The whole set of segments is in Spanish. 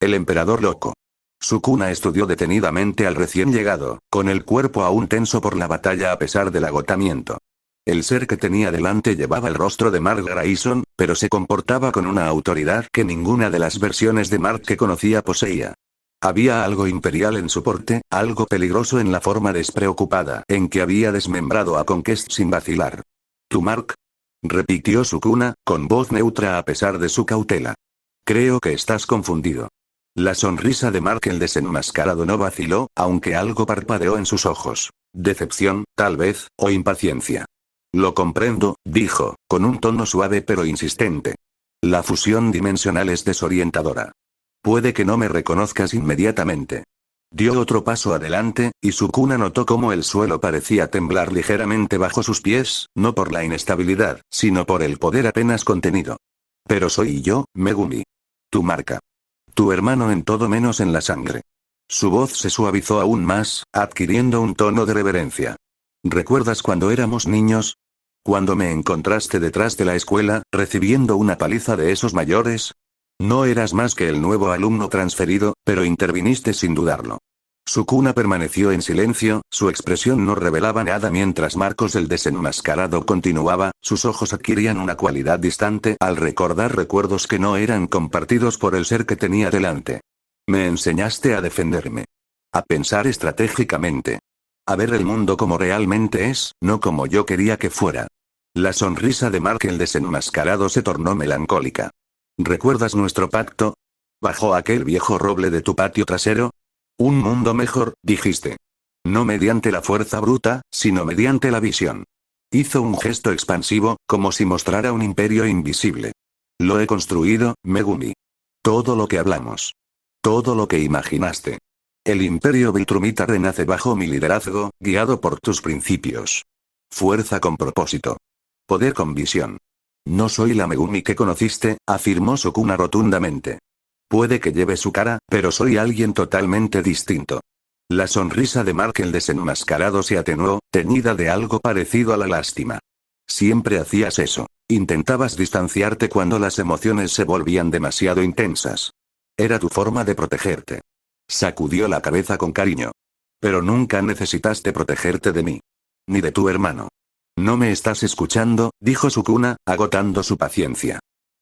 El emperador loco. Sukuna estudió detenidamente al recién llegado, con el cuerpo aún tenso por la batalla a pesar del agotamiento. El ser que tenía delante llevaba el rostro de Mark Grayson, pero se comportaba con una autoridad que ninguna de las versiones de Mark que conocía poseía. Había algo imperial en su porte, algo peligroso en la forma despreocupada en que había desmembrado a Conquest sin vacilar. ¿Tú, Mark? Repitió Sukuna, con voz neutra a pesar de su cautela. Creo que estás confundido. La sonrisa de Mark el desenmascarado no vaciló, aunque algo parpadeó en sus ojos. Decepción, tal vez, o impaciencia. Lo comprendo, dijo, con un tono suave pero insistente. La fusión dimensional es desorientadora. Puede que no me reconozcas inmediatamente. Dio otro paso adelante, y Sukuna notó cómo el suelo parecía temblar ligeramente bajo sus pies, no por la inestabilidad, sino por el poder apenas contenido. Pero soy yo, Megumi. Tu marca. Tu hermano en todo menos en la sangre. Su voz se suavizó aún más, adquiriendo un tono de reverencia. ¿Recuerdas cuando éramos niños? Cuando me encontraste detrás de la escuela, recibiendo una paliza de esos mayores. No eras más que el nuevo alumno transferido, pero interviniste sin dudarlo. Sukuna permaneció en silencio, su expresión no revelaba nada mientras Marcos el desenmascarado continuaba, sus ojos adquirían una cualidad distante al recordar recuerdos que no eran compartidos por el ser que tenía delante. Me enseñaste a defenderme. A pensar estratégicamente. A ver el mundo como realmente es, no como yo quería que fuera. La sonrisa de Mark el desenmascarado se tornó melancólica. ¿Recuerdas nuestro pacto? ¿Bajo aquel viejo roble de tu patio trasero? Un mundo mejor, dijiste. No mediante la fuerza bruta, sino mediante la visión. Hizo un gesto expansivo, como si mostrara un imperio invisible. Lo he construido, Megumi. Todo lo que hablamos. Todo lo que imaginaste. El imperio Viltrumita renace bajo mi liderazgo, guiado por tus principios. Fuerza con propósito. Poder con visión. No soy la Megumi que conociste, afirmó Sukuna rotundamente. Puede que lleve su cara, pero soy alguien totalmente distinto. La sonrisa de Mark el desenmascarado se atenuó, teñida de algo parecido a la lástima. Siempre hacías eso. Intentabas distanciarte cuando las emociones se volvían demasiado intensas. Era tu forma de protegerte. Sacudió la cabeza con cariño. Pero nunca necesitaste protegerte de mí. Ni de tu hermano. No me estás escuchando, dijo Sukuna, agotando su paciencia.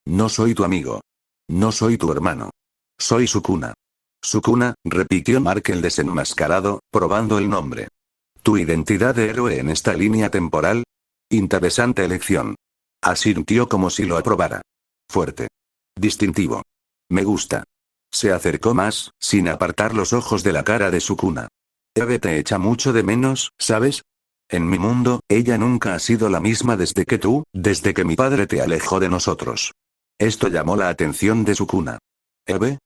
No soy tu amigo. No soy tu hermano. Soy Sukuna. Sukuna, repitió Mark el desenmascarado, probando el nombre. ¿Tu identidad de héroe en esta línea temporal? Interesante elección. Asintió como si lo aprobara. Fuerte. Distintivo. Me gusta. Se acercó más, sin apartar los ojos de la cara de Sukuna. Eve te echa mucho de menos, ¿sabes? En mi mundo, ella nunca ha sido la misma desde que mi padre te alejó de nosotros. Esto llamó la atención de Sukuna. ¿Eve?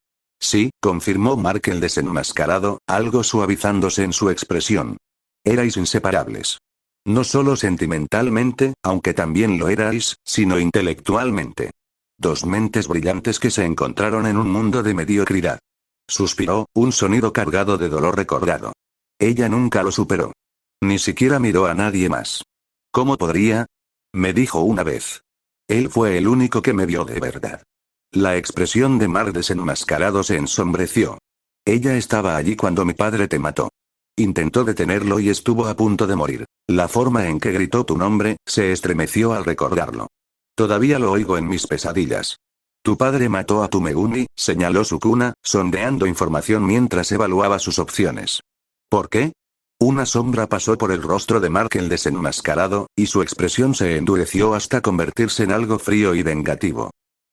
Sí, confirmó Mark el desenmascarado, algo suavizándose en su expresión. Erais inseparables. No solo sentimentalmente, aunque también lo erais, sino intelectualmente. Dos mentes brillantes que se encontraron en un mundo de mediocridad. Suspiró, un sonido cargado de dolor recordado. Ella nunca lo superó. Ni siquiera miró a nadie más. ¿Cómo podría? Me dijo una vez. Él fue el único que me vio de verdad. La expresión de Mark desenmascarado se ensombreció. Ella estaba allí cuando mi padre te mató. Intentó detenerlo y estuvo a punto de morir. La forma en que gritó tu nombre, se estremeció al recordarlo. Todavía lo oigo en mis pesadillas. Tu padre mató a tu Megumi, señaló Sukuna, sondeando información mientras evaluaba sus opciones. ¿Por qué? Una sombra pasó por el rostro de Mark el desenmascarado, y su expresión se endureció hasta convertirse en algo frío y vengativo.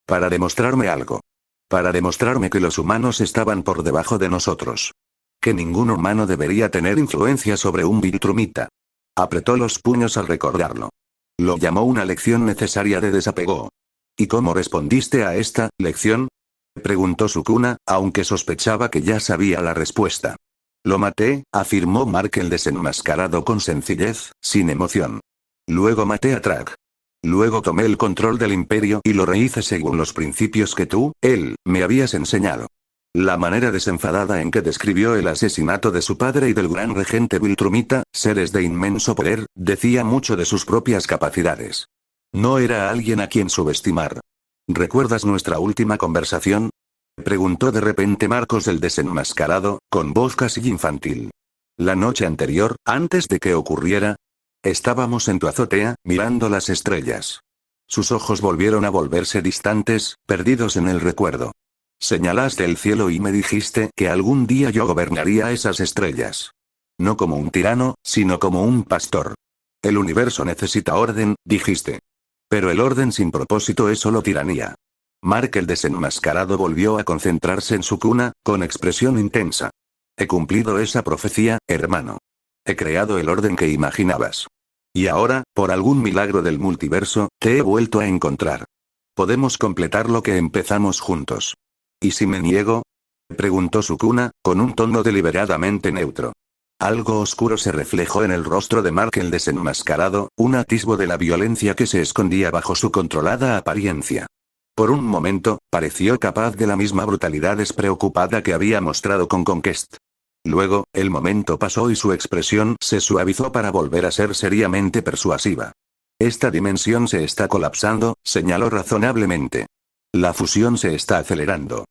Para demostrarme algo. Para demostrarme que los humanos estaban por debajo de nosotros. Que ningún humano debería tener influencia sobre un Viltrumita. Apretó los puños al recordarlo. Lo llamó una lección necesaria de desapego. ¿Y cómo respondiste a esta lección? Preguntó Sukuna, aunque sospechaba que ya sabía la respuesta. Lo maté, afirmó Mark el desenmascarado con sencillez, sin emoción. Luego maté a Track. Luego tomé el control del imperio y lo rehice según los principios que él, me habías enseñado. La manera desenfadada en que describió el asesinato de su padre y del gran regente Viltrumita, seres de inmenso poder, decía mucho de sus propias capacidades. No era alguien a quien subestimar. ¿Recuerdas nuestra última conversación? Preguntó de repente Marcos el desenmascarado, con voz casi infantil. La noche anterior, antes de que ocurriera, estábamos en tu azotea, mirando las estrellas. Sus ojos volvieron a volverse distantes, perdidos en el recuerdo. Señalaste el cielo y me dijiste que algún día yo gobernaría esas estrellas. No como un tirano, sino como un pastor. El universo necesita orden, dijiste. Pero el orden sin propósito es solo tiranía. Mark el desenmascarado volvió a concentrarse en su cuna, con expresión intensa. He cumplido esa profecía, hermano. He creado el orden que imaginabas. Y ahora, por algún milagro del multiverso, te he vuelto a encontrar. Podemos completar lo que empezamos juntos. ¿Y si me niego? Preguntó Sukuna, con un tono deliberadamente neutro. Algo oscuro se reflejó en el rostro de Mark el desenmascarado, un atisbo de la violencia que se escondía bajo su controlada apariencia. Por un momento, pareció capaz de la misma brutalidad despreocupada que había mostrado con Conquest. Luego, el momento pasó y su expresión se suavizó para volver a ser seriamente persuasiva. Esta dimensión se está colapsando, señaló razonablemente. La fusión se está acelerando.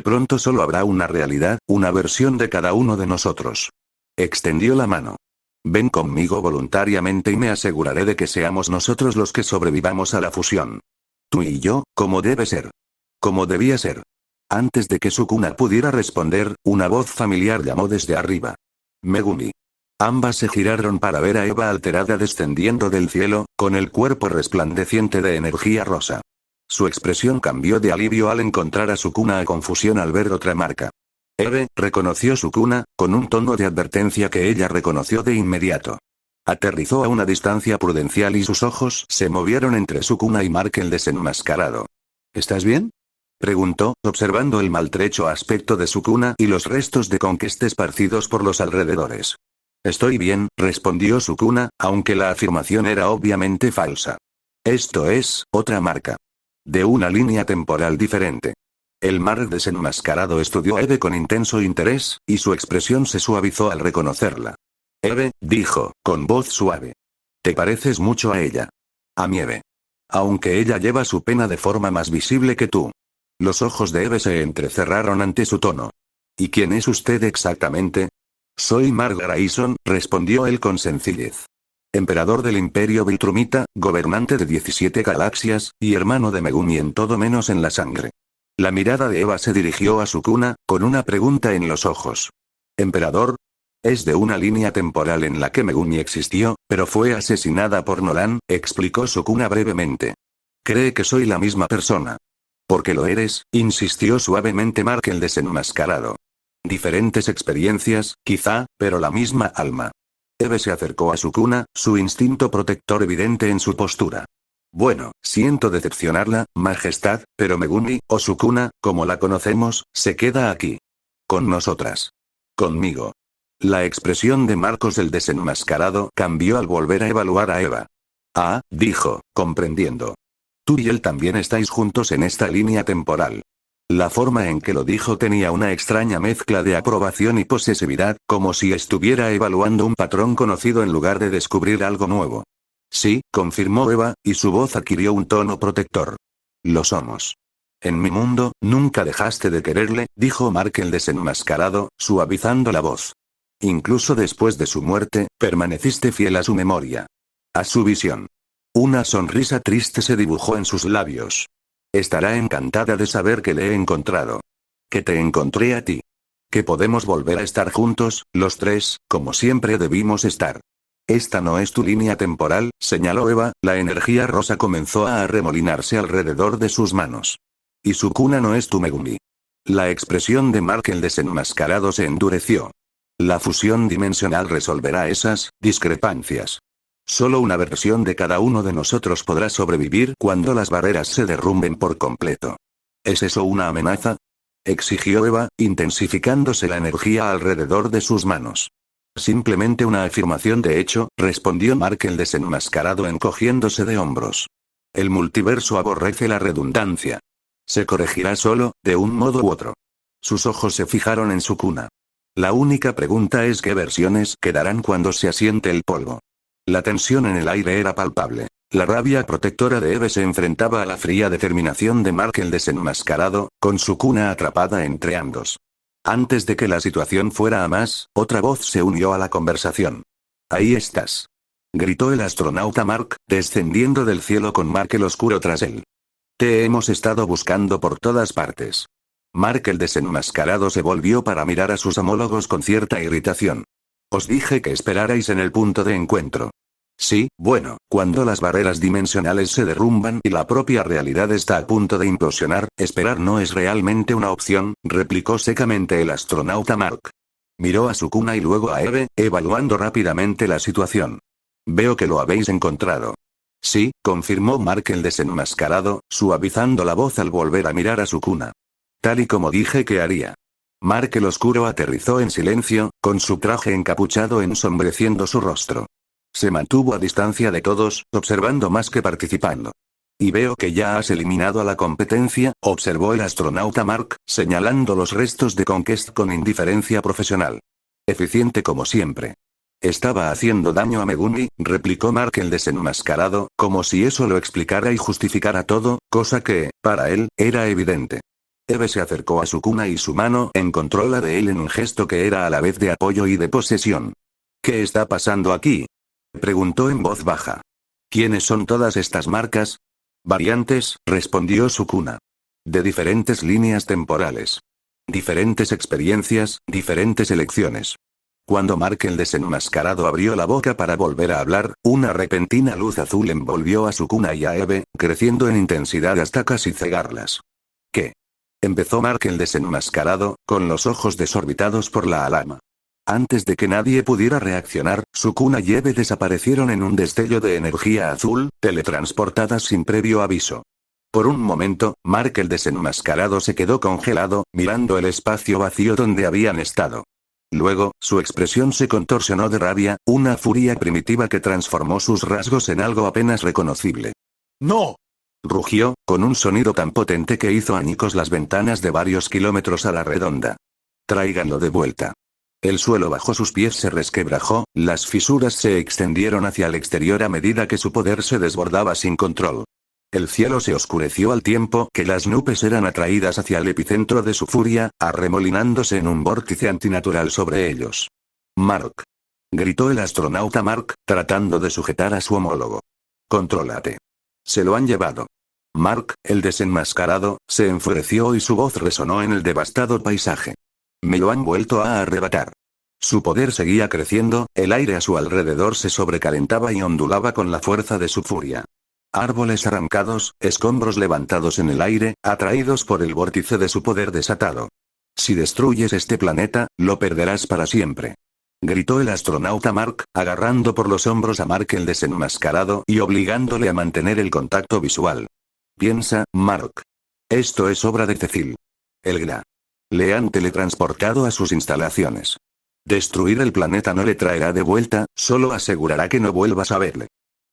Pronto solo habrá una realidad, una versión de cada uno de nosotros. Extendió la mano. Ven conmigo voluntariamente y me aseguraré de que seamos nosotros los que sobrevivamos a la fusión. Tú y yo, como debe ser. Como debía ser. Antes de que Sukuna pudiera responder, una voz familiar llamó desde arriba. Megumi. Ambas se giraron para ver a Eva alterada descendiendo del cielo, con el cuerpo resplandeciente de energía rosa. Su expresión cambió de alivio al encontrar a Sukuna a confusión al ver otra marca. Eve, reconoció Sukuna, con un tono de advertencia que ella reconoció de inmediato. Aterrizó a una distancia prudencial y sus ojos se movieron entre Sukuna y Mark el desenmascarado. ¿Estás bien? Preguntó, observando el maltrecho aspecto de Sukuna y los restos de Conquest esparcidos por los alrededores. Estoy bien, respondió Sukuna, aunque la afirmación era obviamente falsa. Esto es, otra marca. De una línea temporal diferente. El Mark desenmascarado estudió a Eve con intenso interés, y su expresión se suavizó al reconocerla. Eve, dijo, con voz suave. Te pareces mucho a ella. A mi Eve. Aunque ella lleva su pena de forma más visible que tú. Los ojos de Eve se entrecerraron ante su tono. ¿Y quién es usted exactamente? Soy Mark Grayson, respondió él con sencillez. Emperador del Imperio Viltrumita, gobernante de 17 galaxias, y hermano de Megumi en todo menos en la sangre. La mirada de Eva se dirigió a Sukuna, con una pregunta en los ojos. ¿Emperador? Es de una línea temporal en la que Megumi existió, pero fue asesinada por Nolan, explicó Sukuna brevemente. Cree que soy la misma persona. Porque lo eres, insistió suavemente Mark el desenmascarado. Diferentes experiencias, quizá, pero la misma alma. Eve se acercó a Sukuna, su instinto protector evidente en su postura. Bueno, siento decepcionarla, Majestad, pero Megumi, o Sukuna, como la conocemos, se queda aquí. Con nosotras. Conmigo. La expresión de Marcos el desenmascarado cambió al volver a evaluar a Eva. Ah, dijo, comprendiendo. Tú y él también estáis juntos en esta línea temporal. La forma en que lo dijo tenía una extraña mezcla de aprobación y posesividad, como si estuviera evaluando un patrón conocido en lugar de descubrir algo nuevo. Sí, confirmó Eva, y su voz adquirió un tono protector. Lo somos. En mi mundo, nunca dejaste de quererle, dijo Mark el desenmascarado, suavizando la voz. Incluso después de su muerte, permaneciste fiel a su memoria. A su visión. Una sonrisa triste se dibujó en sus labios. Estará encantada de saber que le he encontrado. Que te encontré a ti. Que podemos volver a estar juntos, los tres, como siempre debimos estar. Esta no es tu línea temporal, señaló Eva, la energía rosa comenzó a arremolinarse alrededor de sus manos. Y Sukuna no es tu Megumi. La expresión de Mark el desenmascarado se endureció. La fusión dimensional resolverá esas discrepancias. Solo una versión de cada uno de nosotros podrá sobrevivir cuando las barreras se derrumben por completo. ¿Es eso una amenaza? Exigió Eva, intensificándose la energía alrededor de sus manos. Simplemente una afirmación de hecho, respondió Mark el desenmascarado encogiéndose de hombros. El multiverso aborrece la redundancia. Se corregirá solo, de un modo u otro. Sus ojos se fijaron en Sukuna. La única pregunta es qué versiones quedarán cuando se asiente el polvo. La tensión en el aire era palpable. La rabia protectora de Eve se enfrentaba a la fría determinación de Mark el desenmascarado, con Sukuna atrapada entre ambos. Antes de que la situación fuera a más, otra voz se unió a la conversación. «Ahí estás», gritó el astronauta Mark, descendiendo del cielo con Mark el oscuro tras él. «Te hemos estado buscando por todas partes». Mark el desenmascarado se volvió para mirar a sus homólogos con cierta irritación. «Os dije que esperarais en el punto de encuentro». «Sí, bueno, cuando las barreras dimensionales se derrumban y la propia realidad está a punto de implosionar, esperar no es realmente una opción», replicó secamente el astronauta Mark. Miró a Sukuna y luego a Eve, evaluando rápidamente la situación. «Veo que lo habéis encontrado». «Sí», confirmó Mark el desenmascarado, suavizando la voz al volver a mirar a Sukuna. «Tal y como dije que haría». Mark el oscuro aterrizó en silencio, con su traje encapuchado ensombreciendo su rostro. Se mantuvo a distancia de todos, observando más que participando. «Y veo que ya has eliminado a la competencia», observó el astronauta Mark, señalando los restos de Conquest con indiferencia profesional. «Eficiente como siempre». «Estaba haciendo daño a Megumi», replicó Mark el desenmascarado, como si eso lo explicara y justificara todo, cosa que, para él, era evidente. Eve se acercó a Sukuna y su mano encontró la de él en un gesto que era a la vez de apoyo y de posesión. «¿Qué está pasando aquí?», preguntó en voz baja. «¿Quiénes son todas estas marcas?». «Variantes», respondió Sukuna. «De diferentes líneas temporales. Diferentes experiencias, diferentes elecciones». Cuando Mark el desenmascarado abrió la boca para volver a hablar, una repentina luz azul envolvió a Sukuna y a Eve, creciendo en intensidad hasta casi cegarlas. «¿Qué?», empezó Mark el desenmascarado, con los ojos desorbitados por la alarma. Antes de que nadie pudiera reaccionar, Sukuna y Eve desaparecieron en un destello de energía azul, teletransportadas sin previo aviso. Por un momento, Mark el desenmascarado se quedó congelado, mirando el espacio vacío donde habían estado. Luego, su expresión se contorsionó de rabia, una furia primitiva que transformó sus rasgos en algo apenas reconocible. «¡No!», rugió, con un sonido tan potente que hizo añicos las ventanas de varios kilómetros a la redonda. «Tráiganlo de vuelta». El suelo bajo sus pies se resquebrajó, las fisuras se extendieron hacia el exterior a medida que su poder se desbordaba sin control. El cielo se oscureció al tiempo que las nubes eran atraídas hacia el epicentro de su furia, arremolinándose en un vórtice antinatural sobre ellos. «Mark», gritó el astronauta Mark, tratando de sujetar a su homólogo. «Contrólate. Se lo han llevado». Mark, el desenmascarado, se enfureció y su voz resonó en el devastado paisaje. «Me lo han vuelto a arrebatar». Su poder seguía creciendo, el aire a su alrededor se sobrecalentaba y ondulaba con la fuerza de su furia. Árboles arrancados, escombros levantados en el aire, atraídos por el vórtice de su poder desatado. «Si destruyes este planeta, lo perderás para siempre», gritó el astronauta Mark, agarrando por los hombros a Mark el desenmascarado y obligándole a mantener el contacto visual. «Piensa, Mark. Esto es obra de Cecil. El Gra. Le han teletransportado a sus instalaciones. Destruir el planeta no le traerá de vuelta, solo asegurará que no vuelvas a verle».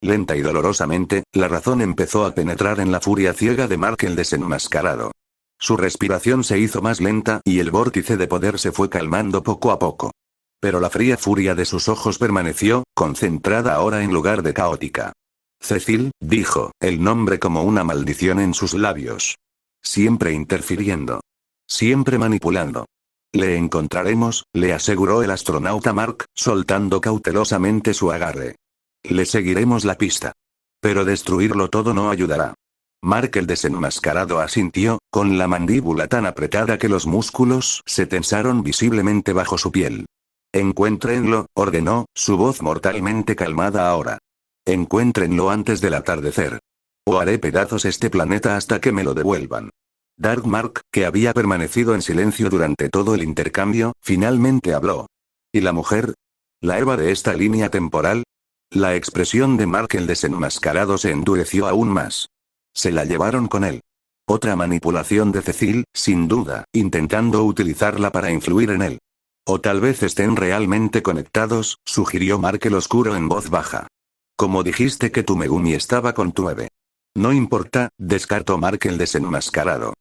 Lenta y dolorosamente, la razón empezó a penetrar en la furia ciega de Mark el desenmascarado. Su respiración se hizo más lenta y el vórtice de poder se fue calmando poco a poco. Pero la fría furia de sus ojos permaneció, concentrada ahora en lugar de caótica. «Cecil», dijo, el nombre como una maldición en sus labios. «Siempre interfiriendo. Siempre manipulando. Le encontraremos», le aseguró el astronauta Mark, soltando cautelosamente su agarre. «Le seguiremos la pista. Pero destruirlo todo no ayudará». Mark el desenmascarado asintió, con la mandíbula tan apretada que los músculos se tensaron visiblemente bajo su piel. «Encuéntrenlo», ordenó, su voz mortalmente calmada ahora. «Encuéntrenlo antes del atardecer. O haré pedazos este planeta hasta que me lo devuelvan». Dark Mark, que había permanecido en silencio durante todo el intercambio, finalmente habló. «¿Y la mujer? ¿La Eva de esta línea temporal?». La expresión de Mark el desenmascarado se endureció aún más. «Se la llevaron con él». Otra manipulación de Cecil, sin duda, intentando utilizarla para influir en él. «O tal vez estén realmente conectados», sugirió Mark el oscuro en voz baja. «Como dijiste que tu Megumi estaba con tu Eve». «No importa», descartó Mark el desenmascarado.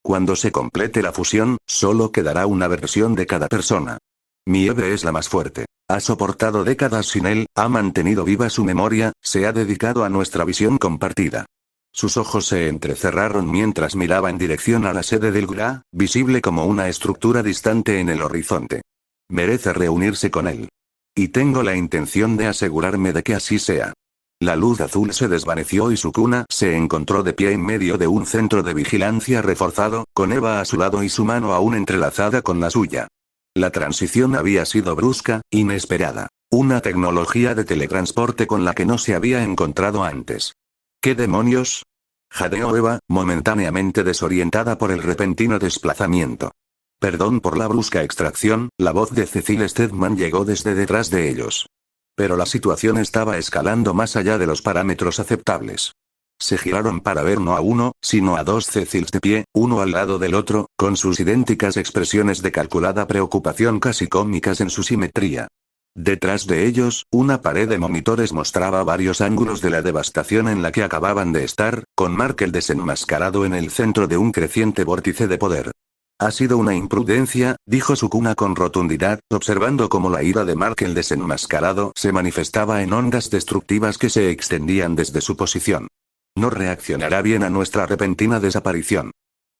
«Cuando se complete la fusión, solo quedará una versión de cada persona. Mi Eve es la más fuerte. Ha soportado décadas sin él, ha mantenido viva su memoria, se ha dedicado a nuestra visión compartida. Sus ojos se entrecerraron mientras miraba en dirección a la sede del GRA, visible como una estructura distante en el horizonte. Merece reunirse con él. Y tengo la intención de asegurarme de que así sea. La luz azul se desvaneció y Sukuna se encontró de pie en medio de un centro de vigilancia reforzado, con Eva a su lado y su mano aún entrelazada con la suya. La transición había sido brusca, inesperada. Una tecnología de teletransporte con la que no se había encontrado antes. ¿Qué demonios? Jadeó Eva, momentáneamente desorientada por el repentino desplazamiento. Perdón por la brusca extracción, la voz de Cecil Stedman llegó desde detrás de ellos. Pero la situación estaba escalando más allá de los parámetros aceptables. Se giraron para ver no a uno, sino a dos Cecils de pie, uno al lado del otro, con sus idénticas expresiones de calculada preocupación casi cómicas en su simetría. Detrás de ellos, una pared de monitores mostraba varios ángulos de la devastación en la que acababan de estar, con Mark el desenmascarado en el centro de un creciente vórtice de poder. Ha sido una imprudencia, dijo Sukuna con rotundidad, observando cómo la ira de Mark el desenmascarado se manifestaba en ondas destructivas que se extendían desde su posición. No reaccionará bien a nuestra repentina desaparición.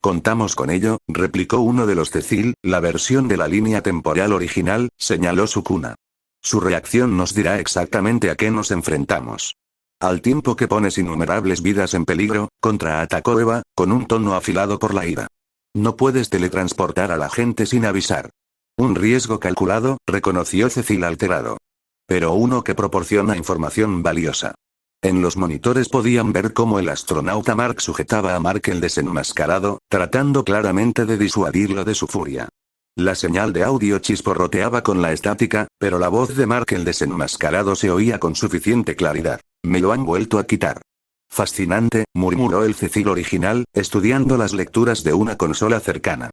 Contamos con ello, replicó uno de los Cecil, la versión de la línea temporal original, señaló Sukuna. Su reacción nos dirá exactamente a qué nos enfrentamos. Al tiempo que pones innumerables vidas en peligro, contraatacó Eva, con un tono afilado por la ira. No puedes teletransportar a la gente sin avisar. Un riesgo calculado, reconoció Cecil alterado. Pero uno que proporciona información valiosa. En los monitores podían ver cómo el astronauta Mark sujetaba a Mark el desenmascarado, tratando claramente de disuadirlo de su furia. La señal de audio chisporroteaba con la estática, pero la voz de Mark el desenmascarado se oía con suficiente claridad. Me lo han vuelto a quitar. Fascinante, murmuró el Cecil original, estudiando las lecturas de una consola cercana.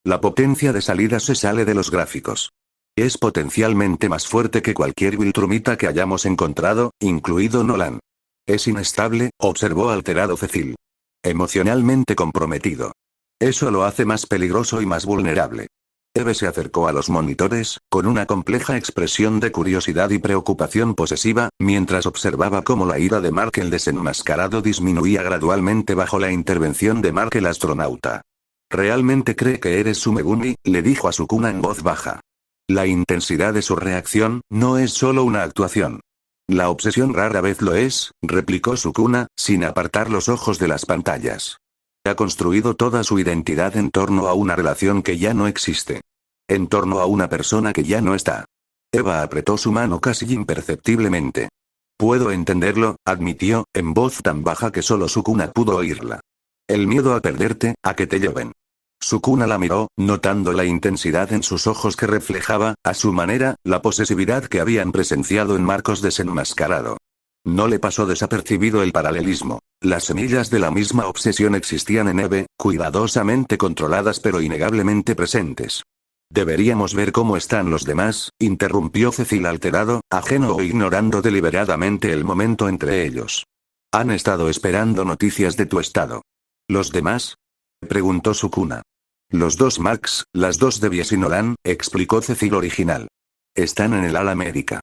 La potencia de salida se sale de los gráficos. Es potencialmente más fuerte que cualquier Viltrumita que hayamos encontrado, incluido Nolan. Es inestable, observó alterado Cecil. Emocionalmente comprometido. Eso lo hace más peligroso y más vulnerable. Eve se acercó a los monitores, con una compleja expresión de curiosidad y preocupación posesiva, mientras observaba cómo la ira de Mark el desenmascarado disminuía gradualmente bajo la intervención de Mark el astronauta. ¿Realmente cree que eres su Megumi?, le dijo a Sukuna en voz baja. La intensidad de su reacción, no es solo una actuación. La obsesión rara vez lo es, replicó Sukuna, sin apartar los ojos de las pantallas. Ha construido toda su identidad en torno a una relación que ya no existe. En torno a una persona que ya no está. Eva apretó su mano casi imperceptiblemente. Puedo entenderlo, admitió, en voz tan baja que solo Sukuna pudo oírla. El miedo a perderte, a que te lleven. Sukuna la miró, notando la intensidad en sus ojos que reflejaba, a su manera, la posesividad que habían presenciado en Marcos desenmascarado. No le pasó desapercibido el paralelismo. Las semillas de la misma obsesión existían en Eve, cuidadosamente controladas pero innegablemente presentes. Deberíamos ver cómo están los demás, interrumpió Cecil alterado, ajeno o ignorando deliberadamente el momento entre ellos. Han estado esperando noticias de tu estado. ¿Los demás?, preguntó Sukuna. Los dos Marks, las dos Devies y Nolan, explicó Cecil original. Están en el ala médica.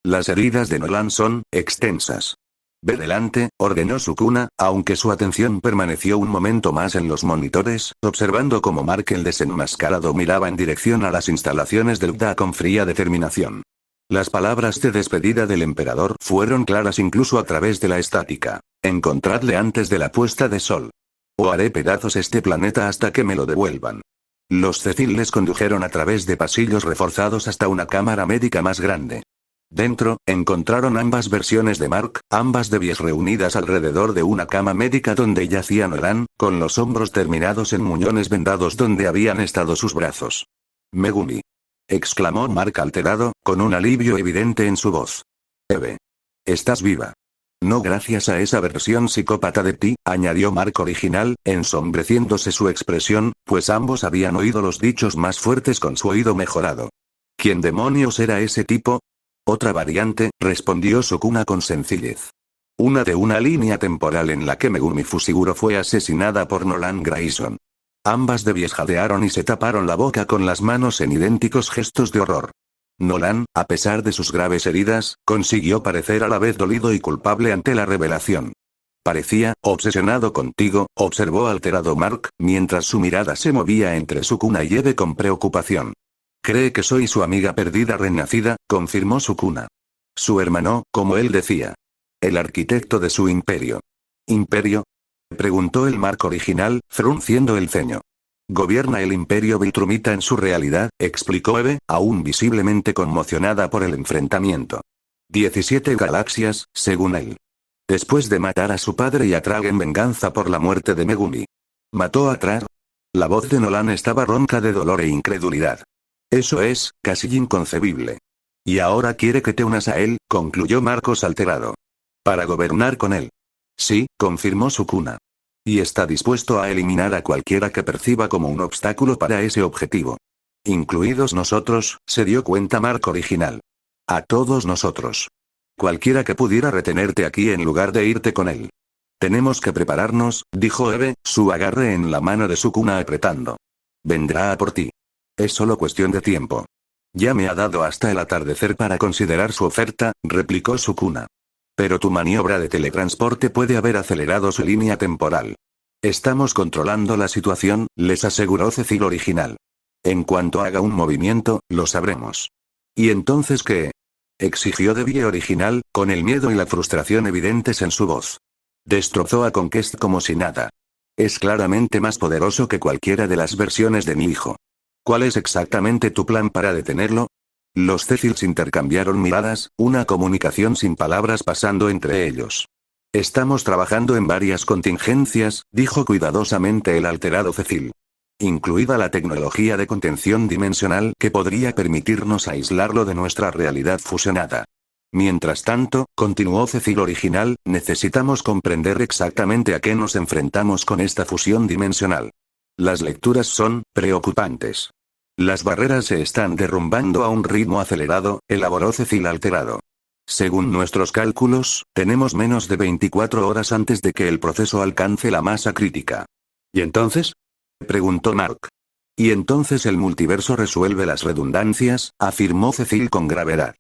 Las heridas de Nolan son extensas. Ve delante, ordenó Sukuna, aunque su atención permaneció un momento más en los monitores, observando cómo Mark el desenmascarado miraba en dirección a las instalaciones del GDA con fría determinación. Las palabras de despedida del emperador fueron claras incluso a través de la estática. Encontradle antes de la puesta de sol. O haré pedazos este planeta hasta que me lo devuelvan. Los Cecil les condujeron a través de pasillos reforzados hasta una cámara médica más grande. Dentro, encontraron ambas versiones de Mark, ambas Devies reunidas alrededor de una cama médica donde yacía Nolan, con los hombros terminados en muñones vendados donde habían estado sus brazos. Megumi. Exclamó Mark alterado, con un alivio evidente en su voz. Eve. Estás viva. No gracias a esa versión psicópata de ti, añadió Mark original, ensombreciéndose su expresión, pues ambos habían oído los dichos más fuertes con su oído mejorado. ¿Quién demonios era ese tipo? Otra variante, respondió Sukuna con sencillez. Una de una línea temporal en la que Megumi Fushiguro fue asesinada por Nolan Grayson. Ambas Devies jadearon y se taparon la boca con las manos en idénticos gestos de horror. Nolan, a pesar de sus graves heridas, consiguió parecer a la vez dolido y culpable ante la revelación. Parecía obsesionado contigo, observó alterado Mark, mientras su mirada se movía entre Sukuna y Eve con preocupación. Cree que soy su amiga perdida renacida, confirmó Sukuna. Su hermano, como él decía. El arquitecto de su imperio. ¿Imperio? Preguntó el Mark original, frunciendo el ceño. Gobierna el imperio Viltrumita en su realidad, explicó Eve, aún visiblemente conmocionada por el enfrentamiento. 17 galaxias, según él. Después de matar a su padre y a Trag en venganza por la muerte de Megumi. ¿Mató a Trag? La voz de Nolan estaba ronca de dolor e incredulidad. Eso es, casi inconcebible. Y ahora quiere que te unas a él, concluyó Marcos alterado. Para gobernar con él. Sí, confirmó Sukuna. Y está dispuesto a eliminar a cualquiera que perciba como un obstáculo para ese objetivo. Incluidos nosotros, se dio cuenta Mark original. A todos nosotros. Cualquiera que pudiera retenerte aquí en lugar de irte con él. Tenemos que prepararnos, dijo Eve, su agarre en la mano de Sukuna apretando. Vendrá a por ti. Es solo cuestión de tiempo. Ya me ha dado hasta el atardecer para considerar su oferta, replicó Sukuna. Pero tu maniobra de teletransporte puede haber acelerado su línea temporal. Estamos controlando la situación, les aseguró Cecil original. En cuanto haga un movimiento, lo sabremos. ¿Y entonces qué? Exigió Debbie original, con el miedo y la frustración evidentes en su voz. Destrozó a Conquest como si nada. Es claramente más poderoso que cualquiera de las versiones de mi hijo. ¿Cuál es exactamente tu plan para detenerlo? Los Cecils intercambiaron miradas, una comunicación sin palabras pasando entre ellos. Estamos trabajando en varias contingencias, dijo cuidadosamente el alterado Cecil. Incluida la tecnología de contención dimensional que podría permitirnos aislarlo de nuestra realidad fusionada. Mientras tanto, continuó Cecil original, necesitamos comprender exactamente a qué nos enfrentamos con esta fusión dimensional. Las lecturas son preocupantes. Las barreras se están derrumbando a un ritmo acelerado, elaboró Cecil alterado. Según nuestros cálculos, tenemos menos de 24 horas antes de que el proceso alcance la masa crítica. ¿Y entonces? Preguntó Mark. Y entonces el multiverso resuelve las redundancias, afirmó Cecil con gravedad.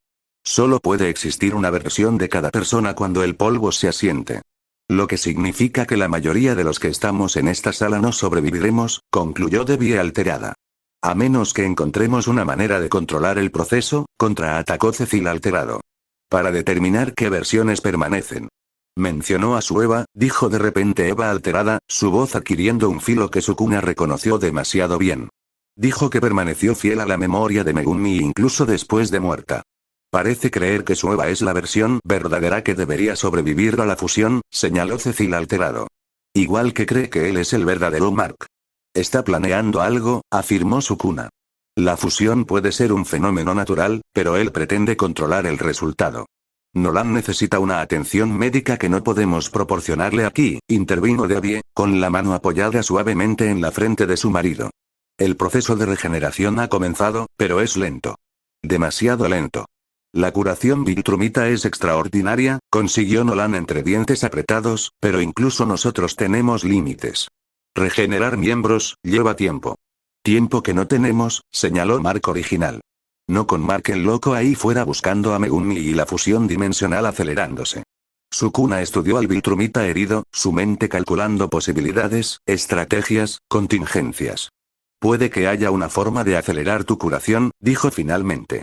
Solo puede existir una versión de cada persona cuando el polvo se asiente. Lo que significa que la mayoría de los que estamos en esta sala no sobreviviremos, concluyó Debbie alterada. A menos que encontremos una manera de controlar el proceso, contraatacó Cecil alterado. Para determinar qué versiones permanecen. Mencionó a su Eva, dijo de repente Eva alterada, su voz adquiriendo un filo que Sukuna reconoció demasiado bien. Dijo que permaneció fiel a la memoria de Megumi incluso después de muerta. Parece creer que su Eva es la versión verdadera que debería sobrevivir a la fusión, señaló Cecil alterado. Igual que cree que él es el verdadero Mark. Está planeando algo, afirmó Sukuna. La fusión puede ser un fenómeno natural, pero él pretende controlar el resultado. Nolan necesita una atención médica que no podemos proporcionarle aquí, intervino Debbie, con la mano apoyada suavemente en la frente de su marido. El proceso de regeneración ha comenzado, pero es lento. Demasiado lento. La curación Viltrumita es extraordinaria, consiguió Nolan entre dientes apretados, pero incluso nosotros tenemos límites. Regenerar miembros, lleva tiempo. Tiempo que no tenemos, señaló Mark original. No con Mark el loco ahí fuera buscando a Megumi y la fusión dimensional acelerándose. Sukuna estudió al Viltrumita herido, su mente calculando posibilidades, estrategias, contingencias. Puede que haya una forma de acelerar tu curación, dijo finalmente.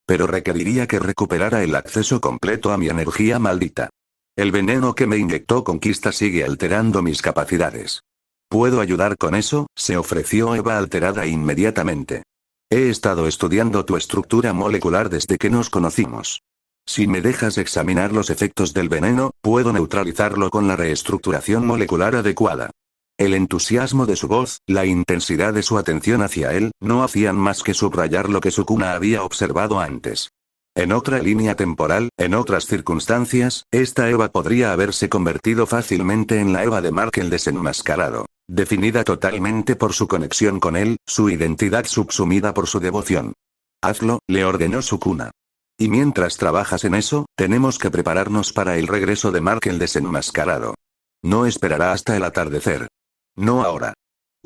Pero requeriría que recuperara el acceso completo a mi energía maldita. El veneno que me inyectó Conquista sigue alterando mis capacidades. ¿Puedo ayudar con eso?, se ofreció Eva alterada inmediatamente. He estado estudiando tu estructura molecular desde que nos conocimos. Si me dejas examinar los efectos del veneno, puedo neutralizarlo con la reestructuración molecular adecuada. El entusiasmo de su voz, la intensidad de su atención hacia él, no hacían más que subrayar lo que Sukuna había observado antes. En otra línea temporal, en otras circunstancias, esta Eva podría haberse convertido fácilmente en la Eva de Mark el desenmascarado, definida totalmente por su conexión con él, su identidad subsumida por su devoción. Hazlo, le ordenó Sukuna. Y mientras trabajas en eso, tenemos que prepararnos para el regreso de Mark el desenmascarado. No esperará hasta el atardecer. No ahora.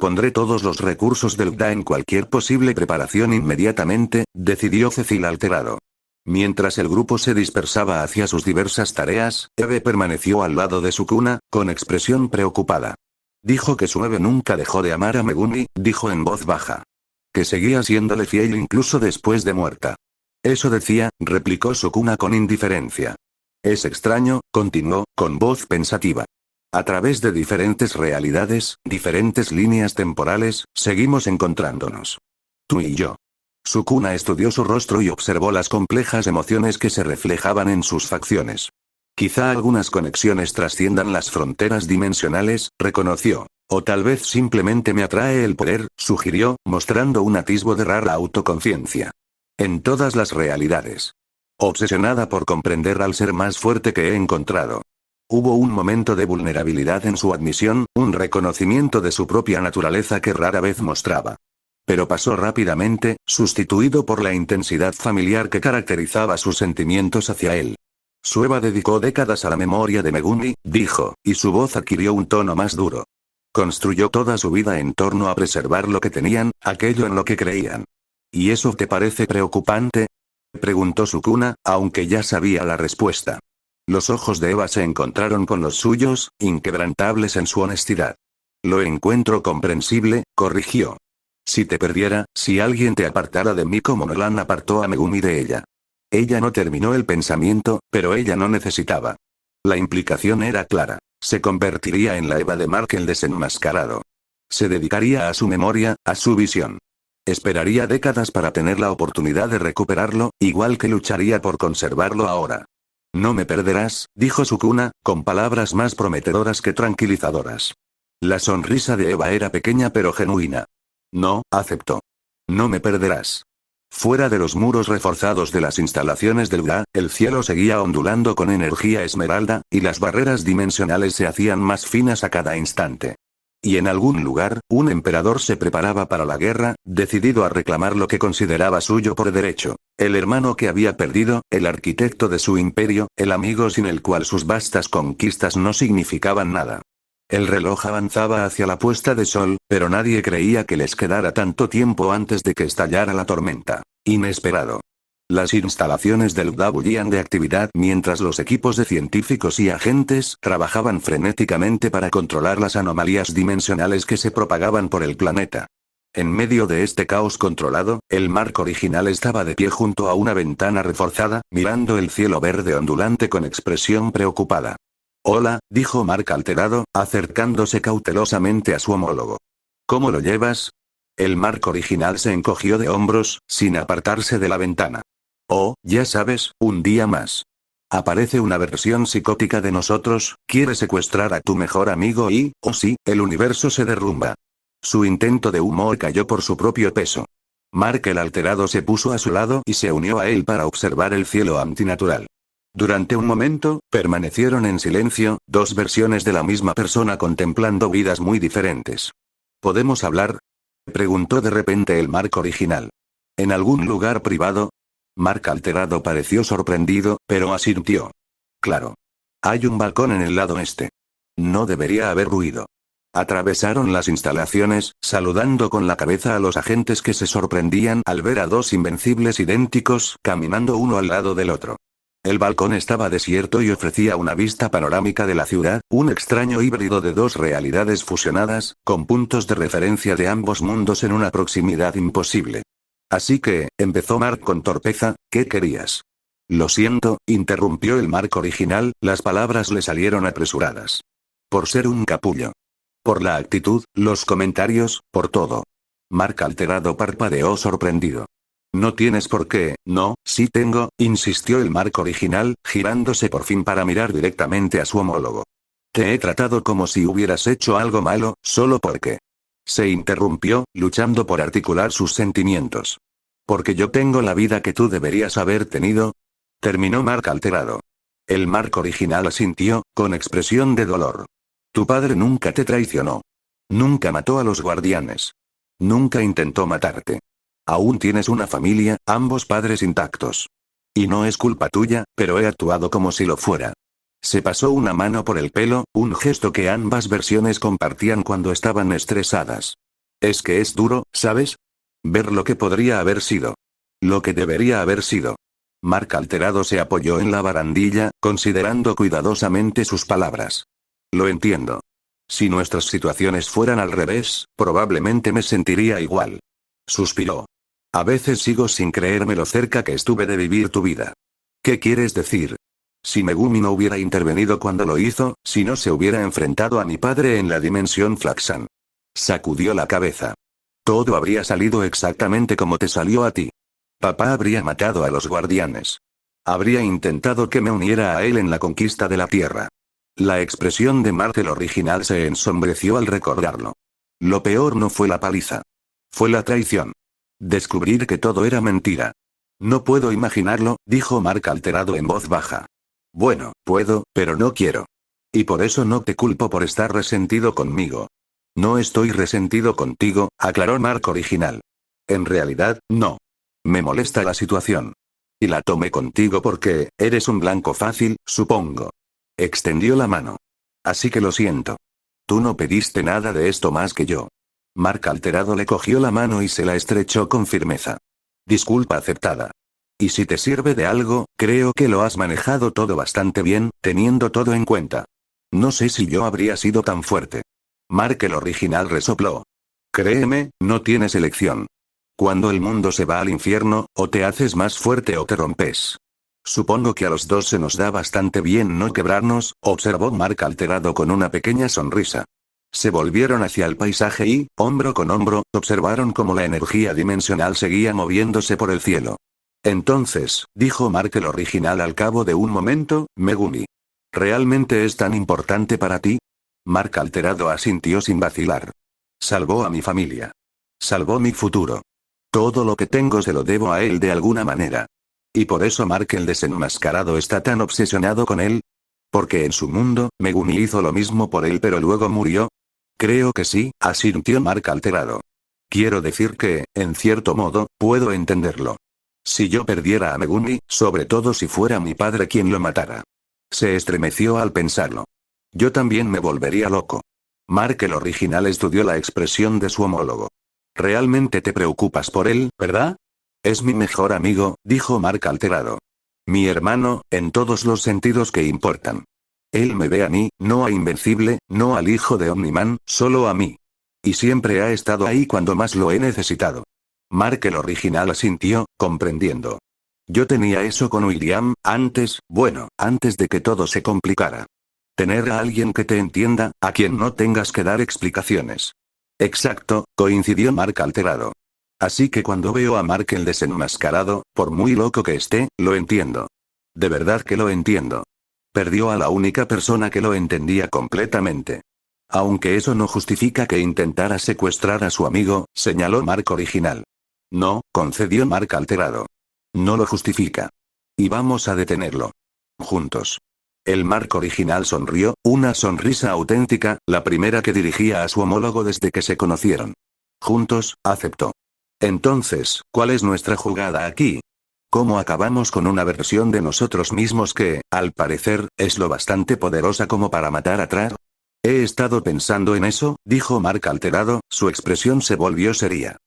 Pondré todos los recursos del GDA en cualquier posible preparación inmediatamente, decidió Cecil alterado. Mientras el grupo se dispersaba hacia sus diversas tareas, Eve permaneció al lado de Sukuna, con expresión preocupada. Dijo que su Eve nunca dejó de amar a Megumi, dijo en voz baja. Que seguía siéndole fiel incluso después de muerta. Eso decía, replicó Sukuna con indiferencia. Es extraño, continuó, con voz pensativa. A través de diferentes realidades, diferentes líneas temporales, seguimos encontrándonos. Tú y yo. Sukuna estudió su rostro y observó las complejas emociones que se reflejaban en sus facciones. Quizá algunas conexiones trasciendan las fronteras dimensionales, reconoció. O tal vez simplemente me atrae el poder, sugirió, mostrando un atisbo de rara autoconciencia. En todas las realidades. Obsesionada por comprender al ser más fuerte que he encontrado. Hubo un momento de vulnerabilidad en su admisión, un reconocimiento de su propia naturaleza que rara vez mostraba. Pero pasó rápidamente, sustituido por la intensidad familiar que caracterizaba sus sentimientos hacia él. Sueva dedicó décadas a la memoria de Megumi, dijo, y su voz adquirió un tono más duro. Construyó toda su vida en torno a preservar lo que tenían, aquello en lo que creían. ¿Y eso te parece preocupante? Preguntó Sukuna, aunque ya sabía la respuesta. Los ojos de Eva se encontraron con los suyos, inquebrantables en su honestidad. Lo encuentro comprensible, corrigió. Si te perdiera, si alguien te apartara de mí como Nolan apartó a Megumi de ella. Ella no terminó el pensamiento, pero ella no necesitaba. La implicación era clara. Se convertiría en la Eva de Mark el desenmascarado. Se dedicaría a su memoria, a su visión. Esperaría décadas para tener la oportunidad de recuperarlo, igual que lucharía por conservarlo ahora. No me perderás, dijo Sukuna, con palabras más prometedoras que tranquilizadoras. La sonrisa de Eva era pequeña pero genuina. No, aceptó. No me perderás. Fuera de los muros reforzados de las instalaciones del GDA, el cielo seguía ondulando con energía esmeralda, y las barreras dimensionales se hacían más finas a cada instante. Y en algún lugar, un emperador se preparaba para la guerra, decidido a reclamar lo que consideraba suyo por derecho. El hermano que había perdido, el arquitecto de su imperio, el amigo sin el cual sus vastas conquistas no significaban nada. El reloj avanzaba hacia la puesta de sol, pero nadie creía que les quedara tanto tiempo antes de que estallara la tormenta. Inesperado. Las instalaciones del GDA bullían de actividad mientras los equipos de científicos y agentes trabajaban frenéticamente para controlar las anomalías dimensionales que se propagaban por el planeta. En medio de este caos controlado, el Mark original estaba de pie junto a una ventana reforzada, mirando el cielo verde ondulante con expresión preocupada. Hola, dijo Mark alterado, acercándose cautelosamente a su homólogo. ¿Cómo lo llevas? El Mark original se encogió de hombros, sin apartarse de la ventana. Oh, ya sabes, un día más. Aparece una versión psicótica de nosotros, quiere secuestrar a tu mejor amigo y, oh sí, el universo se derrumba. Su intento de humor cayó por su propio peso. Mark el alterado se puso a su lado y se unió a él para observar el cielo antinatural. Durante un momento, permanecieron en silencio, dos versiones de la misma persona contemplando vidas muy diferentes. ¿Podemos hablar? Preguntó de repente el Mark original. ¿En algún lugar privado? Mark alterado pareció sorprendido, pero asintió. Claro. Hay un balcón en el lado este. No debería haber ruido. Atravesaron las instalaciones, saludando con la cabeza a los agentes que se sorprendían al ver a dos invencibles idénticos caminando uno al lado del otro. El balcón estaba desierto y ofrecía una vista panorámica de la ciudad, un extraño híbrido de dos realidades fusionadas, con puntos de referencia de ambos mundos en una proximidad imposible. Así que, empezó Mark con torpeza, ¿qué querías? Lo siento, interrumpió el Mark original, las palabras le salieron apresuradas. Por ser un capullo. Por la actitud, los comentarios, por todo. Mark alterado parpadeó sorprendido. No tienes por qué, no, sí tengo, insistió el Mark original, girándose por fin para mirar directamente a su homólogo. Te he tratado como si hubieras hecho algo malo, solo porque. Se interrumpió, luchando por articular sus sentimientos. ¿Porque yo tengo la vida que tú deberías haber tenido? Terminó Mark alterado. El Mark original asintió, con expresión de dolor. Tu padre nunca te traicionó. Nunca mató a los guardianes. Nunca intentó matarte. Aún tienes una familia, ambos padres intactos. Y no es culpa tuya, pero he actuado como si lo fuera. Se pasó una mano por el pelo, un gesto que ambas versiones compartían cuando estaban estresadas. Es que es duro, ¿sabes? Ver lo que podría haber sido. Lo que debería haber sido. Mark alterado se apoyó en la barandilla, considerando cuidadosamente sus palabras. Lo entiendo. Si nuestras situaciones fueran al revés, probablemente me sentiría igual. Suspiró. A veces sigo sin creerme lo cerca que estuve de vivir tu vida. ¿Qué quieres decir? Si Megumi no hubiera intervenido cuando lo hizo, si no se hubiera enfrentado a mi padre en la dimensión Flaxan. Sacudió la cabeza. Todo habría salido exactamente como te salió a ti. Papá habría matado a los guardianes. Habría intentado que me uniera a él en la conquista de la tierra. La expresión de Mark el original se ensombreció al recordarlo. Lo peor no fue la paliza. Fue la traición. Descubrir que todo era mentira. No puedo imaginarlo, dijo Mark alterado en voz baja. Bueno, puedo, pero no quiero. Y por eso no te culpo por estar resentido conmigo. No estoy resentido contigo, aclaró Mark original. En realidad, no. Me molesta la situación. Y la tomé contigo porque, eres un blanco fácil, supongo. Extendió la mano. Así que lo siento. Tú no pediste nada de esto más que yo. Mark alterado le cogió la mano y se la estrechó con firmeza. Disculpa aceptada. Y si te sirve de algo, creo que lo has manejado todo bastante bien, teniendo todo en cuenta. No sé si yo habría sido tan fuerte. Mark el original resopló. Créeme, no tienes elección. Cuando el mundo se va al infierno, o te haces más fuerte o te rompes. Supongo que a los dos se nos da bastante bien no quebrarnos, observó Mark alterado con una pequeña sonrisa. Se volvieron hacia el paisaje y, hombro con hombro, observaron cómo la energía dimensional seguía moviéndose por el cielo. Entonces, dijo Mark el original al cabo de un momento, Megumi. ¿Realmente es tan importante para ti? Mark alterado asintió sin vacilar. Salvó a mi familia. Salvó mi futuro. Todo lo que tengo se lo debo a él de alguna manera. ¿Y por eso Mark el desenmascarado está tan obsesionado con él? ¿Porque en su mundo, Megumi hizo lo mismo por él pero luego murió? Creo que sí, asintió Mark alterado. Quiero decir que, en cierto modo, puedo entenderlo. Si yo perdiera a Megumi, sobre todo si fuera mi padre quien lo matara. Se estremeció al pensarlo. Yo también me volvería loco. Mark el original estudió la expresión de su homólogo. Realmente te preocupas por él, ¿verdad? Es mi mejor amigo, dijo Mark alterado. Mi hermano, en todos los sentidos que importan. Él me ve a mí, no a Invencible, no al hijo de Omniman, solo a mí. Y siempre ha estado ahí cuando más lo he necesitado. Mark el original asintió, comprendiendo. Yo tenía eso con William, antes de que todo se complicara. Tener a alguien que te entienda, a quien no tengas que dar explicaciones. Exacto, coincidió Mark alterado. Así que cuando veo a Mark el desenmascarado, por muy loco que esté, lo entiendo. De verdad que lo entiendo. Perdió a la única persona que lo entendía completamente. Aunque eso no justifica que intentara secuestrar a su amigo, señaló Mark original. No, concedió Mark alterado. No lo justifica. Y vamos a detenerlo. Juntos. El Mark original sonrió, una sonrisa auténtica, la primera que dirigía a su homólogo desde que se conocieron. Juntos, aceptó. Entonces, ¿cuál es nuestra jugada aquí? ¿Cómo acabamos con una versión de nosotros mismos que, al parecer, es lo bastante poderosa como para matar a Trar? He estado pensando en eso, dijo Mark alterado, su expresión se volvió seria.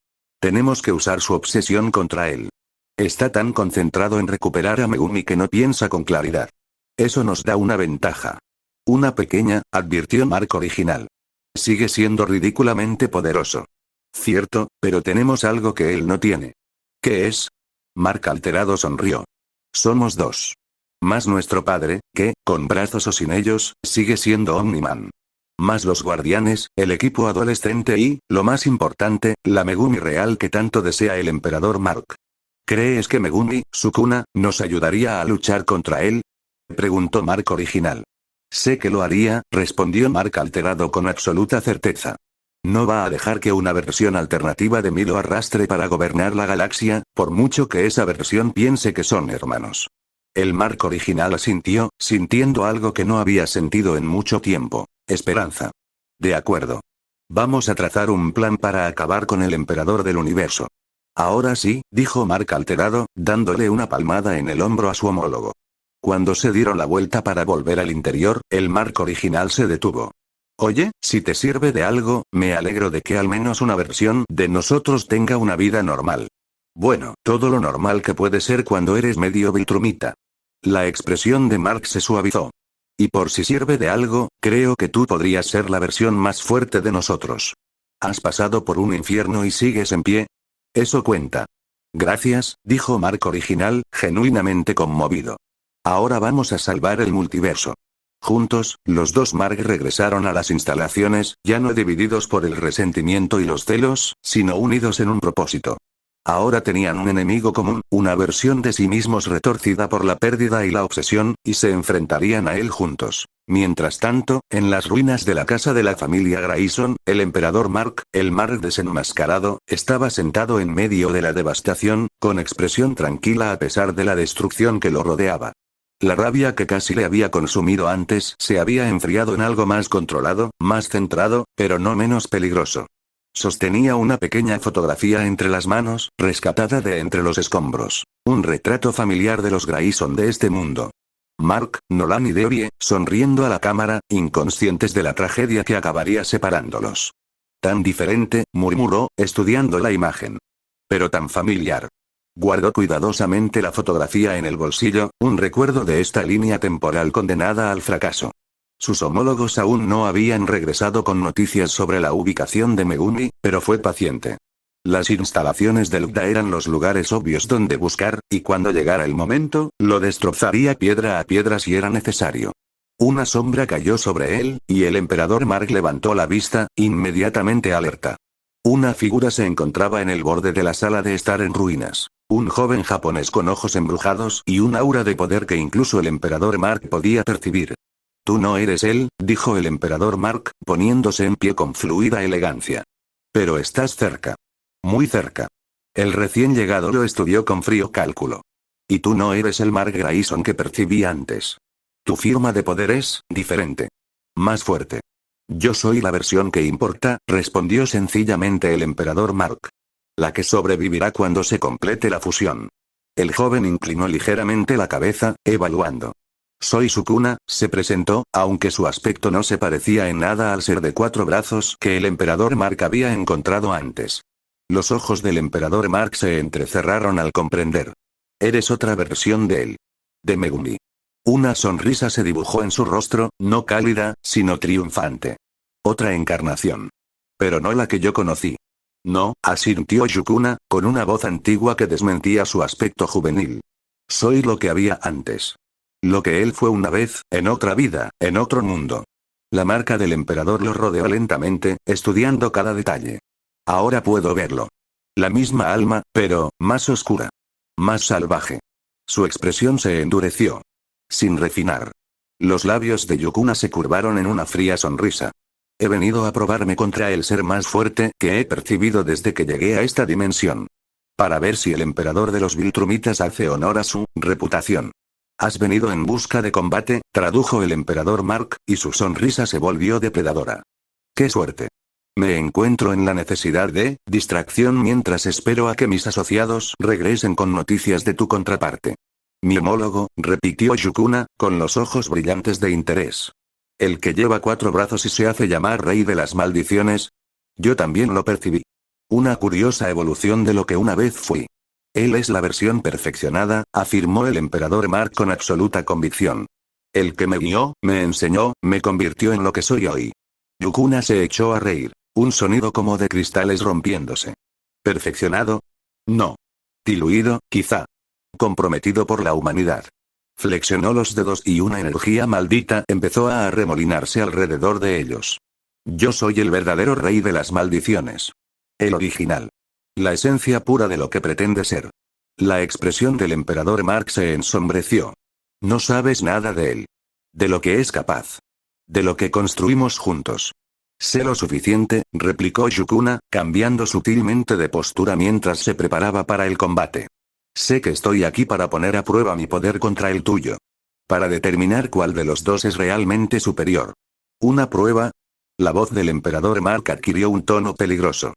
Tenemos que usar su obsesión contra él. Está tan concentrado en recuperar a Megumi que no piensa con claridad. Eso nos da una ventaja. Una pequeña, advirtió Mark original. Sigue siendo ridículamente poderoso. Cierto, pero tenemos algo que él no tiene. ¿Qué es? Mark alterado sonrió. Somos dos. Más nuestro padre, que, con brazos o sin ellos, sigue siendo Omniman. Más los guardianes, el equipo adolescente y, lo más importante, la Megumi real que tanto desea el emperador Mark. ¿Crees que Megumi, Sukuna, nos ayudaría a luchar contra él? Preguntó Mark original. Sé que lo haría, respondió Mark alterado con absoluta certeza. No va a dejar que una versión alternativa de mí lo arrastre para gobernar la galaxia, por mucho que esa versión piense que son hermanos. El Mark original asintió, sintiendo algo que no había sentido en mucho tiempo. Esperanza. De acuerdo. Vamos a trazar un plan para acabar con el emperador del universo. Ahora sí, dijo Mark alterado, dándole una palmada en el hombro a su homólogo. Cuando se dieron la vuelta para volver al interior, el Mark original se detuvo. Oye, si te sirve de algo, me alegro de que al menos una versión de nosotros tenga una vida normal. Bueno, todo lo normal que puede ser cuando eres medio Viltrumita. La expresión de Mark se suavizó. Y por si sirve de algo, creo que tú podrías ser la versión más fuerte de nosotros. ¿Has pasado por un infierno y sigues en pie? Eso cuenta. Gracias, dijo Mark original, genuinamente conmovido. Ahora vamos a salvar el multiverso. Juntos, los dos Mark regresaron a las instalaciones, ya no divididos por el resentimiento y los celos, sino unidos en un propósito. Ahora tenían un enemigo común, una versión de sí mismos retorcida por la pérdida y la obsesión, y se enfrentarían a él juntos. Mientras tanto, en las ruinas de la casa de la familia Grayson, el emperador Mark, el Mark desenmascarado, estaba sentado en medio de la devastación, con expresión tranquila a pesar de la destrucción que lo rodeaba. La rabia que casi le había consumido antes se había enfriado en algo más controlado, más centrado, pero no menos peligroso. Sostenía una pequeña fotografía entre las manos, rescatada de entre los escombros. Un retrato familiar de los Grayson de este mundo. Mark, Nolan y Debbie, sonriendo a la cámara, inconscientes de la tragedia que acabaría separándolos. Tan diferente, murmuró, estudiando la imagen. Pero tan familiar. Guardó cuidadosamente la fotografía en el bolsillo, un recuerdo de esta línea temporal condenada al fracaso. Sus homólogos aún no habían regresado con noticias sobre la ubicación de Megumi, pero fue paciente. Las instalaciones del UDA eran los lugares obvios donde buscar, y cuando llegara el momento, lo destrozaría piedra a piedra si era necesario. Una sombra cayó sobre él, y el emperador Mark levantó la vista, inmediatamente alerta. Una figura se encontraba en el borde de la sala de estar en ruinas. Un joven japonés con ojos embrujados y un aura de poder que incluso el emperador Mark podía percibir. Tú no eres él, dijo el emperador Mark, poniéndose en pie con fluida elegancia. Pero estás cerca. Muy cerca. El recién llegado lo estudió con frío cálculo. Y tú no eres el Mark Grayson que percibí antes. Tu firma de poder es diferente. Más fuerte. Yo soy la versión que importa, respondió sencillamente el emperador Mark. La que sobrevivirá cuando se complete la fusión. El joven inclinó ligeramente la cabeza, evaluando. Soy Sukuna, se presentó, aunque su aspecto no se parecía en nada al ser de 4 brazos que el emperador Mark había encontrado antes. Los ojos del emperador Mark se entrecerraron al comprender. Eres otra versión de él. De Megumi. Una sonrisa se dibujó en su rostro, no cálida, sino triunfante. Otra encarnación. Pero no la que yo conocí. No, asintió Sukuna, con una voz antigua que desmentía su aspecto juvenil. Soy lo que había antes. Lo que él fue una vez, en otra vida, en otro mundo. La marca del emperador lo rodeó lentamente, estudiando cada detalle. Ahora puedo verlo. La misma alma, pero, más oscura. Más salvaje. Su expresión se endureció. Sin refinar. Los labios de Yukuna se curvaron en una fría sonrisa. He venido a probarme contra el ser más fuerte que he percibido desde que llegué a esta dimensión. Para ver si el emperador de los Viltrumitas hace honor a su reputación. Has venido en busca de combate, tradujo el emperador Mark, y su sonrisa se volvió depredadora. ¡Qué suerte! Me encuentro en la necesidad de distracción mientras espero a que mis asociados regresen con noticias de tu contraparte. Mi homólogo, repitió Yukuna, con los ojos brillantes de interés. El que lleva 4 brazos y se hace llamar rey de las maldiciones. Yo también lo percibí. Una curiosa evolución de lo que una vez fui. Él es la versión perfeccionada, afirmó el emperador Mark con absoluta convicción. El que me guió, me enseñó, me convirtió en lo que soy hoy. Yukuna se echó a reír, un sonido como de cristales rompiéndose. ¿Perfeccionado? No. Diluido, quizá. Comprometido por la humanidad. Flexionó los dedos y una energía maldita empezó a arremolinarse alrededor de ellos. Yo soy el verdadero rey de las maldiciones. El original. La esencia pura de lo que pretende ser. La expresión del emperador Mark se ensombreció. No sabes nada de él. De lo que es capaz. De lo que construimos juntos. Sé lo suficiente, replicó Yukuna, cambiando sutilmente de postura mientras se preparaba para el combate. Sé que estoy aquí para poner a prueba mi poder contra el tuyo. Para determinar cuál de los dos es realmente superior. ¿Una prueba? La voz del emperador Mark adquirió un tono peligroso.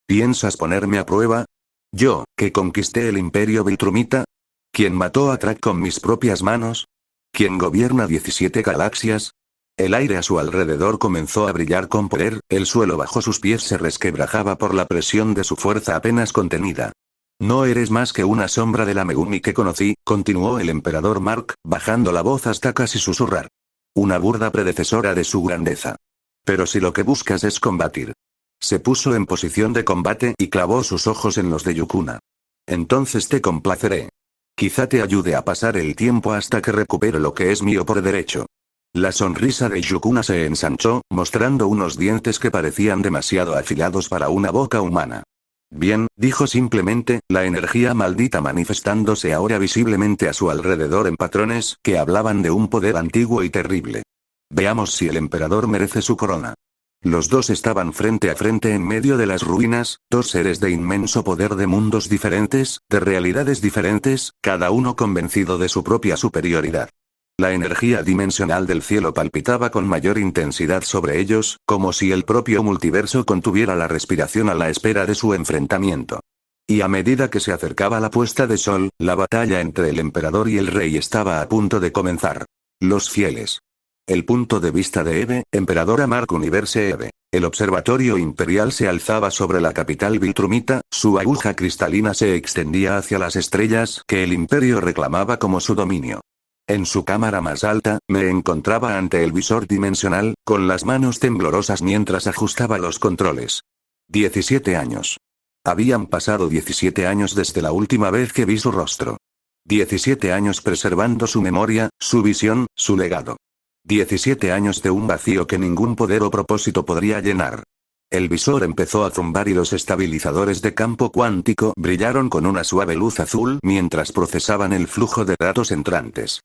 ¿Piensas ponerme a prueba? ¿Yo, que conquisté el imperio Viltrumita? ¿Quién mató a Track con mis propias manos? ¿Quién gobierna 17 galaxias? El aire a su alrededor comenzó a brillar con poder, el suelo bajo sus pies se resquebrajaba por la presión de su fuerza apenas contenida. No eres más que una sombra de la Megumi que conocí, continuó el emperador Mark, bajando la voz hasta casi susurrar. Una burda predecesora de su grandeza. Pero si lo que buscas es combatir. Se puso en posición de combate y clavó sus ojos en los de Yukuna. Entonces te complaceré. Quizá te ayude a pasar el tiempo hasta que recupere lo que es mío por derecho. La sonrisa de Yukuna se ensanchó, mostrando unos dientes que parecían demasiado afilados para una boca humana. Bien, dijo simplemente, la energía maldita manifestándose ahora visiblemente a su alrededor en patrones que hablaban de un poder antiguo y terrible. Veamos si el emperador merece su corona. Los dos estaban frente a frente en medio de las ruinas, dos seres de inmenso poder de mundos diferentes, de realidades diferentes, cada uno convencido de su propia superioridad. La energía dimensional del cielo palpitaba con mayor intensidad sobre ellos, como si el propio multiverso contuviera la respiración a la espera de su enfrentamiento. Y a medida que se acercaba la puesta de sol, la batalla entre el emperador y el rey estaba a punto de comenzar. Los fieles. El punto de vista de Eve, emperadora Mark Universe Eve. El observatorio imperial se alzaba sobre la capital Viltrumita, su aguja cristalina se extendía hacia las estrellas que el imperio reclamaba como su dominio. En su cámara más alta, me encontraba ante el visor dimensional, con las manos temblorosas mientras ajustaba los controles. 17 años. Habían pasado 17 años desde la última vez que vi su rostro. 17 años preservando su memoria, su visión, su legado. 17 años de un vacío que ningún poder o propósito podría llenar. El visor empezó a zumbar y los estabilizadores de campo cuántico brillaron con una suave luz azul mientras procesaban el flujo de datos entrantes.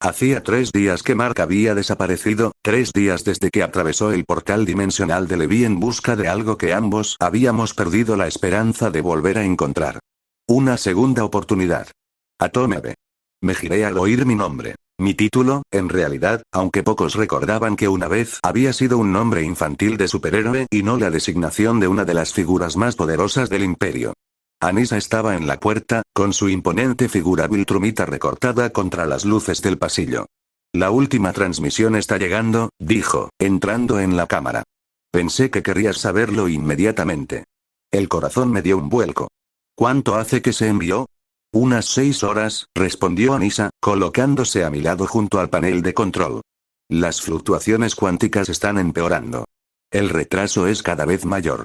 Hacía 3 días que Mark había desaparecido, 3 días desde que atravesó el portal dimensional de Levi en busca de algo que ambos habíamos perdido la esperanza de volver a encontrar. Una segunda oportunidad. Atomebe. Me giré al oír mi nombre. Mi título, en realidad, aunque pocos recordaban que una vez había sido un nombre infantil de superhéroe y no la designación de una de las figuras más poderosas del imperio. Anissa estaba en la puerta, con su imponente figura viltrumita recortada contra las luces del pasillo. La última transmisión está llegando, dijo, entrando en la cámara. Pensé que querrías saberlo inmediatamente. El corazón me dio un vuelco. ¿Cuánto hace que se envió? Unas 6 horas, respondió Anissa, colocándose a mi lado junto al panel de control. Las fluctuaciones cuánticas están empeorando. El retraso es cada vez mayor.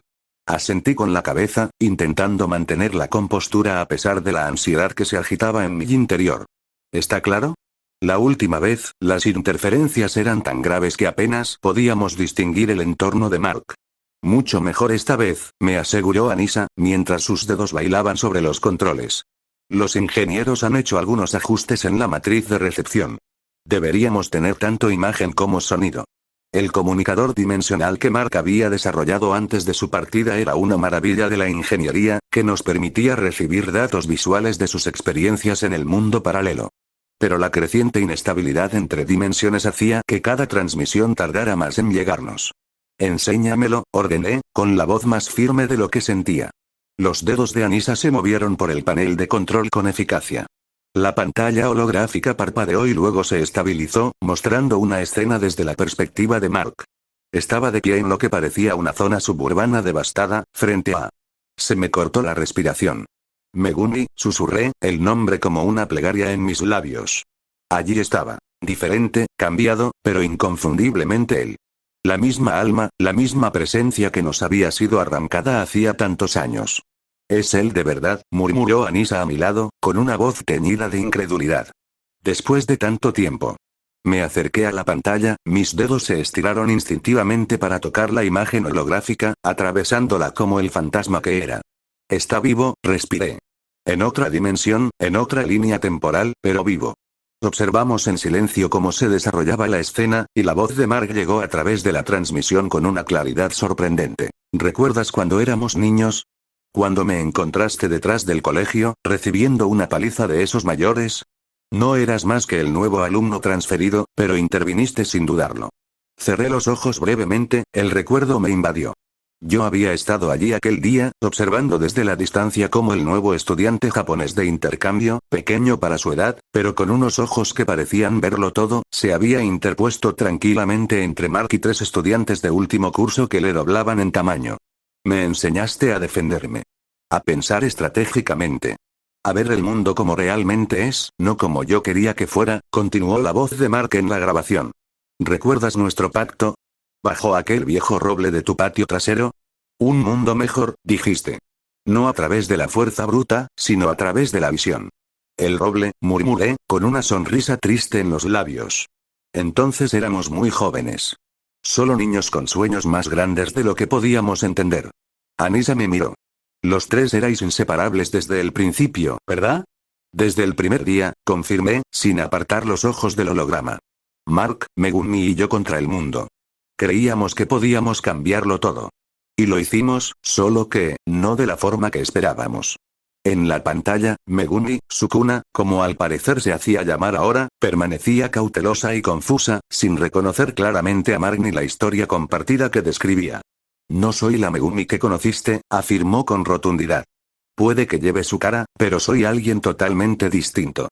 Asentí con la cabeza, intentando mantener la compostura a pesar de la ansiedad que se agitaba en mi interior. ¿Está claro? La última vez, las interferencias eran tan graves que apenas podíamos distinguir el entorno de Mark. Mucho mejor esta vez, me aseguró Anissa, mientras sus dedos bailaban sobre los controles. Los ingenieros han hecho algunos ajustes en la matriz de recepción. Deberíamos tener tanto imagen como sonido. El comunicador dimensional que Mark había desarrollado antes de su partida era una maravilla de la ingeniería, que nos permitía recibir datos visuales de sus experiencias en el mundo paralelo. Pero la creciente inestabilidad entre dimensiones hacía que cada transmisión tardara más en llegarnos. Enséñamelo, ordené, con la voz más firme de lo que sentía. Los dedos de Anissa se movieron por el panel de control con eficacia. La pantalla holográfica parpadeó y luego se estabilizó, mostrando una escena desde la perspectiva de Mark. Estaba de pie en lo que parecía una zona suburbana devastada, frente a... Se me cortó la respiración. Megumi, susurré, el nombre como una plegaria en mis labios. Allí estaba. Diferente, cambiado, pero inconfundiblemente él. La misma alma, la misma presencia que nos había sido arrancada hacía tantos años. «Es él de verdad», murmuró Anissa a mi lado, con una voz teñida de incredulidad. Después de tanto tiempo. Me acerqué a la pantalla, mis dedos se estiraron instintivamente para tocar la imagen holográfica, atravesándola como el fantasma que era. «Está vivo», respiré. En otra dimensión, en otra línea temporal, pero vivo. Observamos en silencio cómo se desarrollaba la escena, y la voz de Mark llegó a través de la transmisión con una claridad sorprendente. «¿Recuerdas cuando éramos niños? Cuando me encontraste detrás del colegio, recibiendo una paliza de esos mayores? No eras más que el nuevo alumno transferido, pero interviniste sin dudarlo». Cerré los ojos brevemente, el recuerdo me invadió. Yo había estado allí aquel día, observando desde la distancia cómo el nuevo estudiante japonés de intercambio, pequeño para su edad, pero con unos ojos que parecían verlo todo, se había interpuesto tranquilamente entre Mark y 3 estudiantes de último curso que le doblaban en tamaño. Me enseñaste a defenderme. A pensar estratégicamente. A ver el mundo como realmente es, no como yo quería que fuera, continuó la voz de Mark en la grabación. ¿Recuerdas nuestro pacto? ¿Bajo aquel viejo roble de tu patio trasero? Un mundo mejor, dijiste. No a través de la fuerza bruta, sino a través de la visión. El roble, murmuré, con una sonrisa triste en los labios. Entonces éramos muy jóvenes. Solo niños con sueños más grandes de lo que podíamos entender. Anisa me miró. Los 3 erais inseparables desde el principio, ¿verdad? Desde el primer día, confirmé, sin apartar los ojos del holograma. Mark, Megumi y yo contra el mundo. Creíamos que podíamos cambiarlo todo. Y lo hicimos, solo que, no de la forma que esperábamos. En la pantalla, Megumi, Sukuna, como al parecer se hacía llamar ahora, permanecía cautelosa y confusa, sin reconocer claramente a Mark ni la historia compartida que describía. No soy la Megumi que conociste, afirmó con rotundidad. Puede que lleve su cara, pero soy alguien totalmente distinto.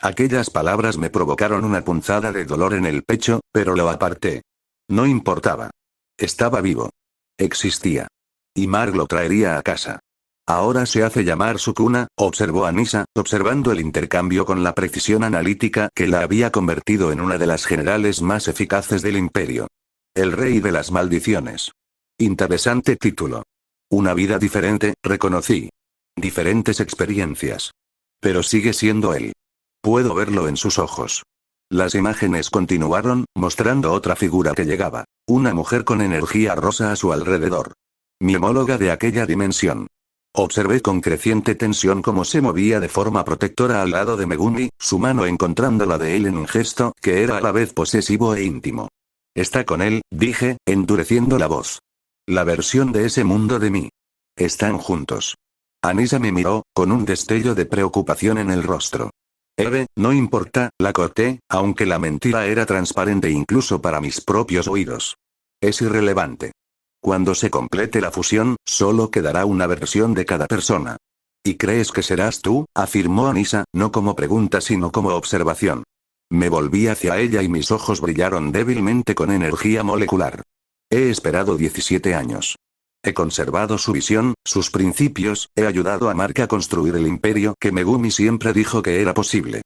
Aquellas palabras me provocaron una punzada de dolor en el pecho, pero lo aparté. No importaba. Estaba vivo. Existía. Y Mark lo traería a casa. Ahora se hace llamar Sukuna, observó Anisa, observando el intercambio con la precisión analítica que la había convertido en una de las generales más eficaces del imperio. El rey de las maldiciones. Interesante título. Una vida diferente, reconocí. Diferentes experiencias. Pero sigue siendo él. Puedo verlo en sus ojos. Las imágenes continuaron, mostrando otra figura que llegaba. Una mujer con energía rosa a su alrededor. Mi homóloga de aquella dimensión. Observé con creciente tensión cómo se movía de forma protectora al lado de Megumi, su mano encontrando la de él en un gesto que era a la vez posesivo e íntimo. Está con él, dije, endureciendo la voz. La versión de ese mundo de mí. Están juntos. Anisa me miró, con un destello de preocupación en el rostro. Eve, no importa, la corté, aunque la mentira era transparente incluso para mis propios oídos. Es irrelevante. Cuando se complete la fusión, solo quedará una versión de cada persona. ¿Y crees que serás tú?, afirmó Anisa, no como pregunta sino como observación. Me volví hacia ella y mis ojos brillaron débilmente con energía molecular. He esperado 17 años. He conservado su visión, sus principios, he ayudado a Mark a construir el imperio que Megumi siempre dijo que era posible.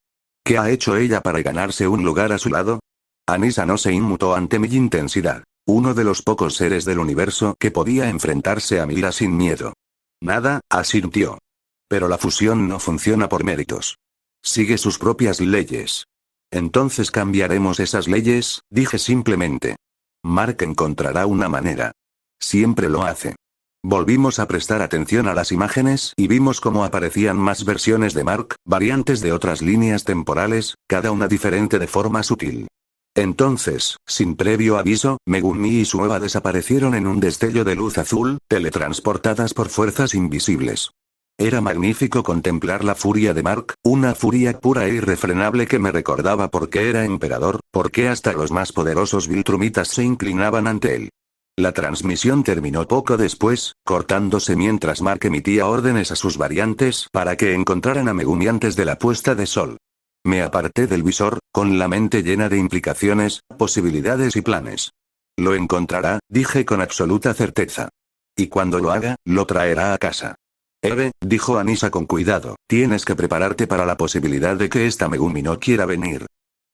¿Qué ha hecho ella para ganarse un lugar a su lado? Anisa no se inmutó ante mi intensidad. Uno de los pocos seres del universo que podía enfrentarse a Mira sin miedo. Nada, asintió. Pero la fusión no funciona por méritos. Sigue sus propias leyes. Entonces cambiaremos esas leyes, dije simplemente. Mark encontrará una manera. Siempre lo hace. Volvimos a prestar atención a las imágenes y vimos cómo aparecían más versiones de Mark, variantes de otras líneas temporales, cada una diferente de forma sutil. Entonces, sin previo aviso, Megumi y su Eva desaparecieron en un destello de luz azul, teletransportadas por fuerzas invisibles. Era magnífico contemplar la furia de Mark, una furia pura e irrefrenable que me recordaba por qué era emperador, por qué hasta los más poderosos Viltrumitas se inclinaban ante él. La transmisión terminó poco después, cortándose mientras Mark emitía órdenes a sus variantes para que encontraran a Megumi antes de la puesta de sol. Me aparté del visor, con la mente llena de implicaciones, posibilidades y planes. Lo encontrará, dije con absoluta certeza. Y cuando lo haga, lo traerá a casa. Eve, dijo Anisa con cuidado, tienes que prepararte para la posibilidad de que esta Megumi no quiera venir.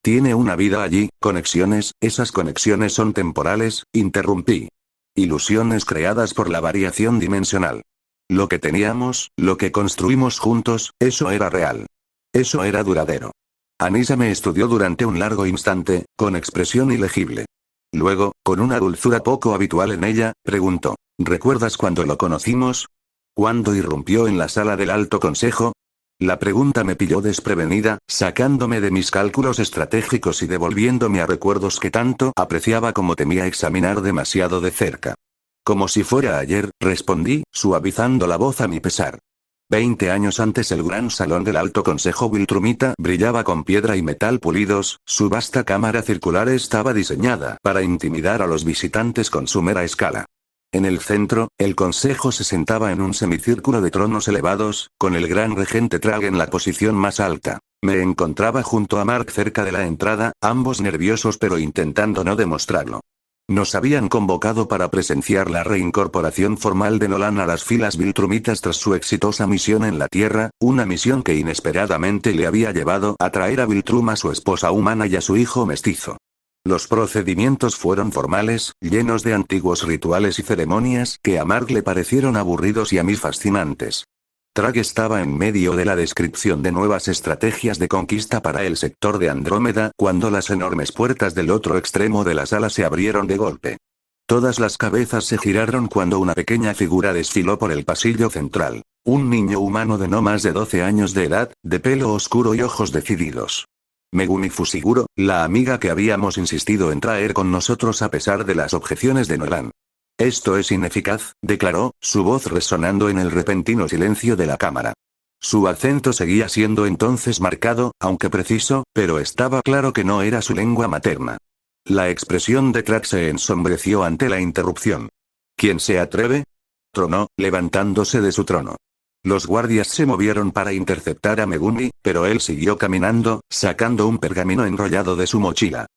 Tiene una vida allí, conexiones, esas conexiones son temporales, interrumpí. Ilusiones creadas por la variación dimensional. Lo que teníamos, lo que construimos juntos, eso era real. Eso era duradero. Anisa me estudió durante un largo instante, con expresión ilegible. Luego, con una dulzura poco habitual en ella, preguntó, ¿recuerdas cuando lo conocimos? ¿Cuándo irrumpió en la sala del Alto Consejo? La pregunta me pilló desprevenida, sacándome de mis cálculos estratégicos y devolviéndome a recuerdos que tanto apreciaba como temía examinar demasiado de cerca. Como si fuera ayer, respondí, suavizando la voz a mi pesar. 20 años antes el gran salón del Alto Consejo Viltrumita brillaba con piedra y metal pulidos, su vasta cámara circular estaba diseñada para intimidar a los visitantes con su mera escala. En el centro, el consejo se sentaba en un semicírculo de tronos elevados, con el gran regente Trag en la posición más alta. Me encontraba junto a Mark cerca de la entrada, ambos nerviosos pero intentando no demostrarlo. Nos habían convocado para presenciar la reincorporación formal de Nolan a las filas viltrumitas tras su exitosa misión en la Tierra, una misión que inesperadamente le había llevado a traer a Viltrum a su esposa humana y a su hijo mestizo. Los procedimientos fueron formales, llenos de antiguos rituales y ceremonias que a Mark le parecieron aburridos y a mí fascinantes. Trag estaba en medio de la descripción de nuevas estrategias de conquista para el sector de Andrómeda cuando las enormes puertas del otro extremo de la sala se abrieron de golpe. Todas las cabezas se giraron cuando una pequeña figura desfiló por el pasillo central. Un niño humano de no más de 12 años de edad, de pelo oscuro y ojos decididos. Megumi Fushiguro, la amiga que habíamos insistido en traer con nosotros a pesar de las objeciones de Nolan. Esto es ineficaz, declaró, su voz resonando en el repentino silencio de la cámara. Su acento seguía siendo entonces marcado, aunque preciso, pero estaba claro que no era su lengua materna. La expresión de Trag se ensombreció ante la interrupción. ¿Quién se atreve?, tronó, levantándose de su trono. Los guardias se movieron para interceptar a Megumi, pero él siguió caminando, sacando un pergamino enrollado de su mochila.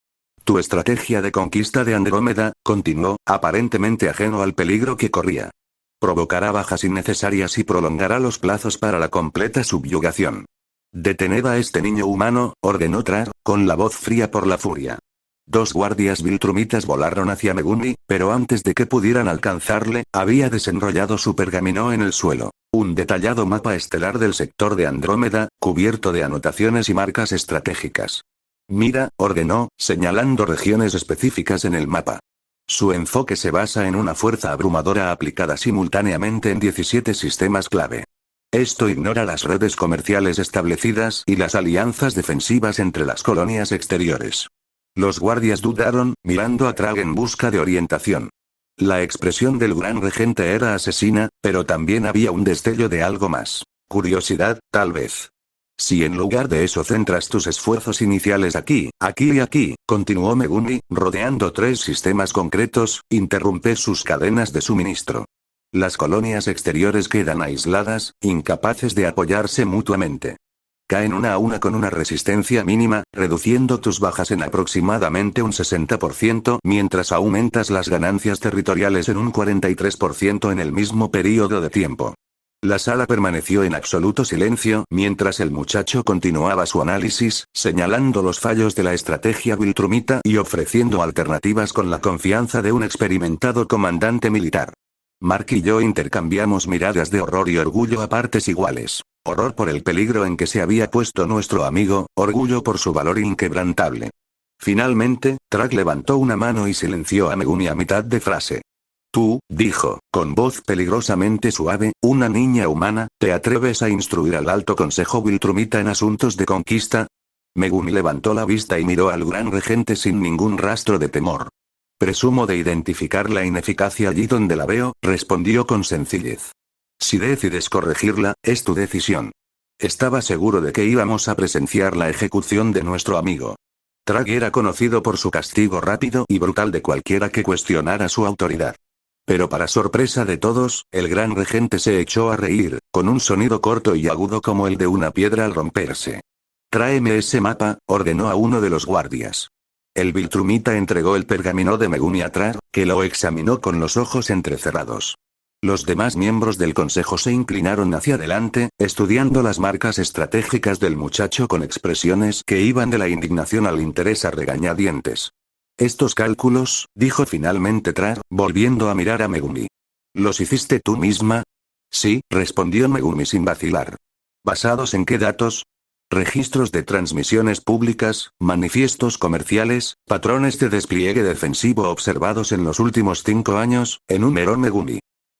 Tu estrategia de conquista de Andrómeda, continuó, aparentemente ajeno al peligro que corría. Provocará bajas innecesarias y prolongará los plazos para la completa subyugación. Detened a este niño humano, ordenó Trag, con la voz fría por la furia. 2 guardias viltrumitas volaron hacia Megumi, pero antes de que pudieran alcanzarle, había desenrollado su pergamino en el suelo. Un detallado mapa estelar del sector de Andrómeda, cubierto de anotaciones y marcas estratégicas. Mira, ordenó, señalando regiones específicas en el mapa. Su enfoque se basa en una fuerza abrumadora aplicada simultáneamente en 17 sistemas clave. Esto ignora las redes comerciales establecidas y las alianzas defensivas entre las colonias exteriores. Los guardias dudaron, mirando a Trag en busca de orientación. La expresión del gran regente era asesina, pero también había un destello de algo más. Curiosidad, tal vez. Si en lugar de eso centras tus esfuerzos iniciales aquí y aquí, continuó Megumi, rodeando 3 sistemas concretos, interrumpe sus cadenas de suministro. Las colonias exteriores quedan aisladas, incapaces de apoyarse mutuamente. Caen una a una con una resistencia mínima, reduciendo tus bajas en aproximadamente un 60%, mientras aumentas las ganancias territoriales en un 43% en el mismo periodo de tiempo. La sala permaneció en absoluto silencio mientras el muchacho continuaba su análisis, señalando los fallos de la estrategia viltrumita y ofreciendo alternativas con la confianza de un experimentado comandante militar. Mark y yo intercambiamos miradas de horror y orgullo a partes iguales. Horror por el peligro en que se había puesto nuestro amigo, orgullo por su valor inquebrantable. Finalmente, Trag levantó una mano y silenció a Megumi a mitad de frase. Tú, dijo, con voz peligrosamente suave, una niña humana, ¿te atreves a instruir al Alto Consejo Viltrumita en asuntos de conquista? Megumi levantó la vista y miró al gran regente sin ningún rastro de temor. Presumo de identificar la ineficacia allí donde la veo, respondió con sencillez. Si decides corregirla, es tu decisión. Estaba seguro de que íbamos a presenciar la ejecución de nuestro amigo. Trag era conocido por su castigo rápido y brutal de cualquiera que cuestionara su autoridad. Pero para sorpresa de todos, el gran regente se echó a reír, con un sonido corto y agudo como el de una piedra al romperse. Tráeme ese mapa, ordenó a uno de los guardias. El viltrumita entregó el pergamino de Megumi a Trag, que lo examinó con los ojos entrecerrados. Los demás miembros del consejo se inclinaron hacia adelante, estudiando las marcas estratégicas del muchacho con expresiones que iban de la indignación al interés a regañadientes. Estos cálculos, dijo finalmente Trag, volviendo a mirar a Megumi. ¿Los hiciste tú misma? Sí, respondió Megumi sin vacilar. ¿Basados en qué datos? Registros de transmisiones públicas, manifiestos comerciales, patrones de despliegue defensivo observados en los últimos 5 años, enumeró Megumi.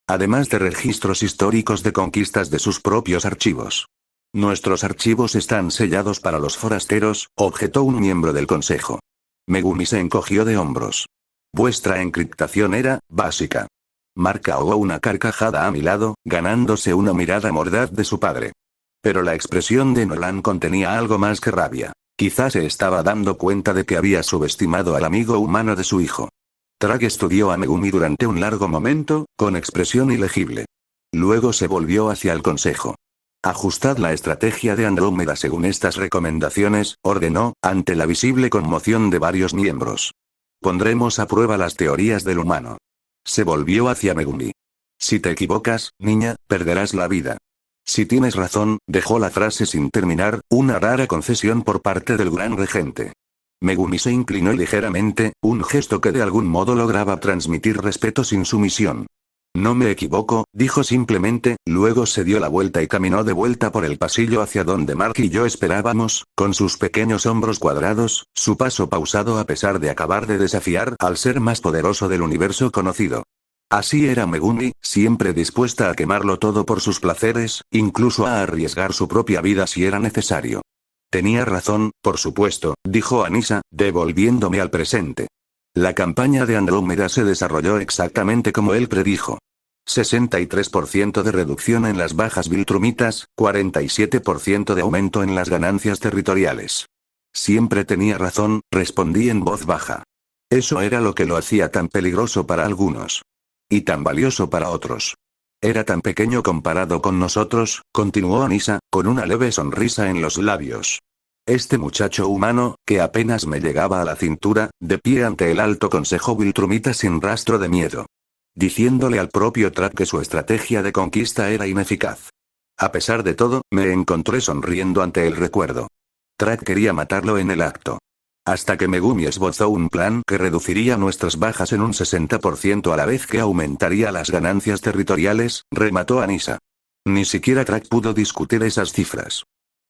Además de registros históricos de conquistas de sus propios archivos. Nuestros archivos están sellados para los forasteros, objetó un miembro del consejo. Megumi se encogió de hombros. Vuestra encriptación era básica. Mark ahogó una carcajada a mi lado, ganándose una mirada mordaz de su padre. Pero la expresión de Nolan contenía algo más que rabia. Quizás se estaba dando cuenta de que había subestimado al amigo humano de su hijo. Trag estudió a Megumi durante un largo momento, con expresión ilegible. Luego se volvió hacia el consejo. Ajustad la estrategia de Andrómeda según estas recomendaciones, ordenó, ante la visible conmoción de varios miembros. Pondremos a prueba las teorías del humano. Se volvió hacia Megumi. Si te equivocas, niña, perderás la vida. Si tienes razón, dejó la frase sin terminar, una rara concesión por parte del gran regente. Megumi se inclinó ligeramente, un gesto que de algún modo lograba transmitir respeto sin sumisión. No me equivoco, dijo simplemente, luego se dio la vuelta y caminó de vuelta por el pasillo hacia donde Mark y yo esperábamos, con sus pequeños hombros cuadrados, su paso pausado a pesar de acabar de desafiar al ser más poderoso del universo conocido. Así era Megumi, siempre dispuesta a quemarlo todo por sus placeres, incluso a arriesgar su propia vida si era necesario. Tenía razón, por supuesto, dijo Anissa, devolviéndome al presente. La campaña de Andrómeda se desarrolló exactamente como él predijo. 63% de reducción en las bajas viltrumitas, 47% de aumento en las ganancias territoriales. Siempre tenía razón, respondí en voz baja. Eso era lo que lo hacía tan peligroso para algunos. Y tan valioso para otros. Era tan pequeño comparado con nosotros, continuó Anissa, con una leve sonrisa en los labios. Este muchacho humano, que apenas me llegaba a la cintura, de pie ante el alto consejo viltrumita sin rastro de miedo. Diciéndole al propio Trag que su estrategia de conquista era ineficaz. A pesar de todo, me encontré sonriendo ante el recuerdo. Trag quería matarlo en el acto. Hasta que Megumi esbozó un plan que reduciría nuestras bajas en un 60% a la vez que aumentaría las ganancias territoriales, remató Anissa. Ni siquiera Trag pudo discutir esas cifras.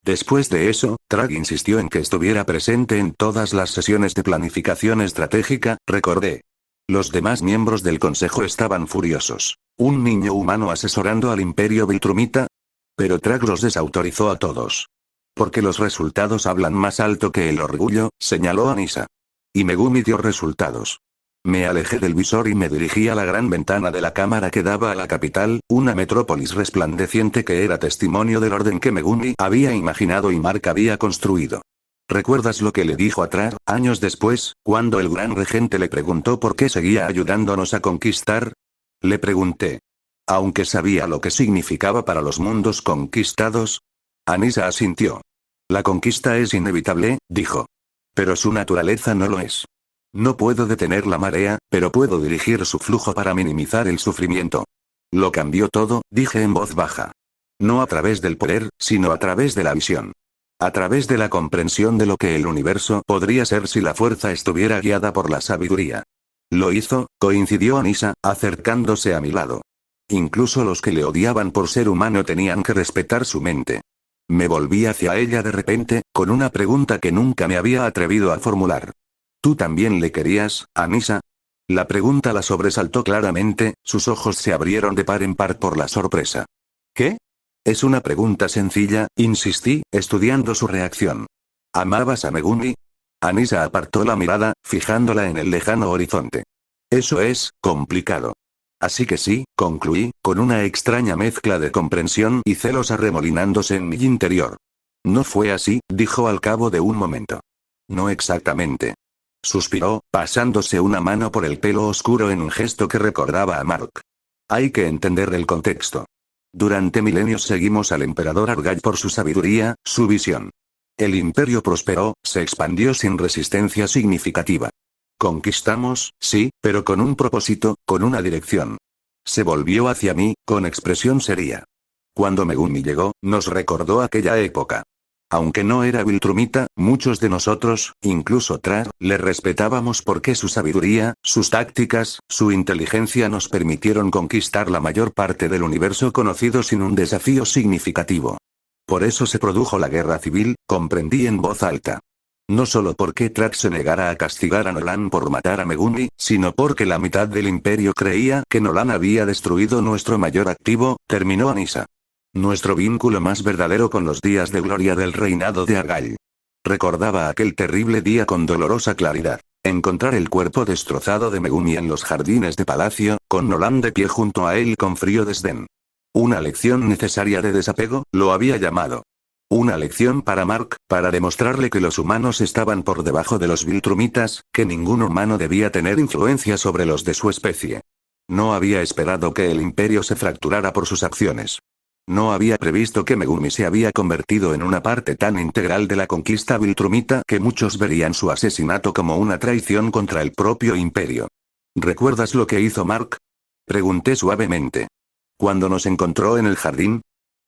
Después de eso, Trag insistió en que estuviera presente en todas las sesiones de planificación estratégica, recordé. Los demás miembros del consejo estaban furiosos. ¿Un niño humano asesorando al imperio viltrumita? Pero Trag los desautorizó a todos. Porque los resultados hablan más alto que el orgullo, señaló Anissa. Y Megumi dio resultados. Me alejé del visor y me dirigí a la gran ventana de la cámara que daba a la capital, una metrópolis resplandeciente que era testimonio del orden que Megumi había imaginado y Mark había construido. ¿Recuerdas lo que le dijo a Trag, años después, cuando el gran regente le preguntó por qué seguía ayudándonos a conquistar? Le pregunté. Aunque sabía lo que significaba para los mundos conquistados. Anissa asintió. La conquista es inevitable, dijo. Pero su naturaleza no lo es. No puedo detener la marea, pero puedo dirigir su flujo para minimizar el sufrimiento. Lo cambió todo, dije en voz baja. No a través del poder, sino a través de la visión. A través de la comprensión de lo que el universo podría ser si la fuerza estuviera guiada por la sabiduría. Lo hizo, coincidió Anissa, acercándose a mi lado. Incluso los que le odiaban por ser humano tenían que respetar su mente. Me volví hacia ella de repente, con una pregunta que nunca me había atrevido a formular. ¿Tú también le querías, Anissa? La pregunta la sobresaltó claramente, sus ojos se abrieron de par en par por la sorpresa. ¿Qué? Es una pregunta sencilla, insistí, estudiando su reacción. ¿Amabas a Megumi? Anissa apartó la mirada, fijándola en el lejano horizonte. Eso es, complicado. Así que sí, concluí, con una extraña mezcla de comprensión y celos arremolinándose en mi interior. No fue así, dijo al cabo de un momento. No exactamente. Suspiró, pasándose una mano por el pelo oscuro en un gesto que recordaba a Mark. Hay que entender el contexto. Durante milenios seguimos al emperador Argyle por su sabiduría, su visión. El imperio prosperó, se expandió sin resistencia significativa. Conquistamos, sí, pero con un propósito, con una dirección. Se volvió hacia mí, con expresión seria. Cuando Megumi llegó, nos recordó aquella época. Aunque no era viltrumita, muchos de nosotros, incluso Trag, le respetábamos porque su sabiduría, sus tácticas, su inteligencia nos permitieron conquistar la mayor parte del universo conocido sin un desafío significativo. Por eso se produjo la guerra civil, comprendí en voz alta. No solo porque Trag se negara a castigar a Nolan por matar a Megumi, sino porque la mitad del imperio creía que Nolan había destruido nuestro mayor activo, terminó Anissa. Nuestro vínculo más verdadero con los días de gloria del reinado de Argyle. Recordaba aquel terrible día con dolorosa claridad. Encontrar el cuerpo destrozado de Megumi en los jardines de palacio, con Nolan de pie junto a él con frío desdén. Una lección necesaria de desapego, lo había llamado. Una lección para Mark, para demostrarle que los humanos estaban por debajo de los Viltrumitas, que ningún humano debía tener influencia sobre los de su especie. No había esperado que el imperio se fracturara por sus acciones. No había previsto que Megumi se había convertido en una parte tan integral de la conquista Viltrumita que muchos verían su asesinato como una traición contra el propio imperio. ¿Recuerdas lo que hizo Mark? Pregunté suavemente. Cuando nos encontró en el jardín.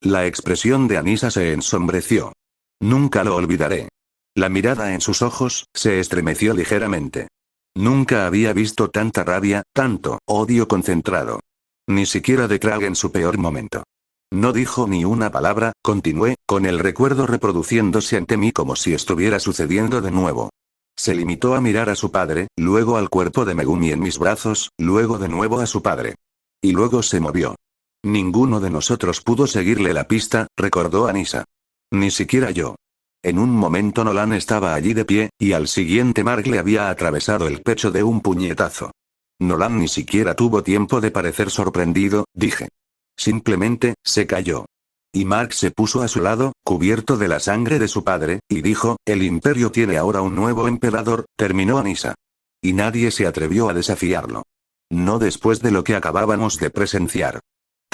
La expresión de Anissa se ensombreció. Nunca lo olvidaré. La mirada en sus ojos se estremeció ligeramente. Nunca había visto tanta rabia, tanto odio concentrado. Ni siquiera de Krag en su peor momento. No dijo ni una palabra, continué, con el recuerdo reproduciéndose ante mí como si estuviera sucediendo de nuevo. Se limitó a mirar a su padre, luego al cuerpo de Megumi en mis brazos, luego de nuevo a su padre. Y luego se movió. Ninguno de nosotros pudo seguirle la pista, recordó Anissa. Ni siquiera yo. En un momento Nolan estaba allí de pie, y al siguiente Mark le había atravesado el pecho de un puñetazo. Nolan ni siquiera tuvo tiempo de parecer sorprendido, dije. Simplemente, se cayó. Y Mark se puso a su lado, cubierto de la sangre de su padre, y dijo, el imperio tiene ahora un nuevo emperador, terminó Anissa. Y nadie se atrevió a desafiarlo. No después de lo que acabábamos de presenciar.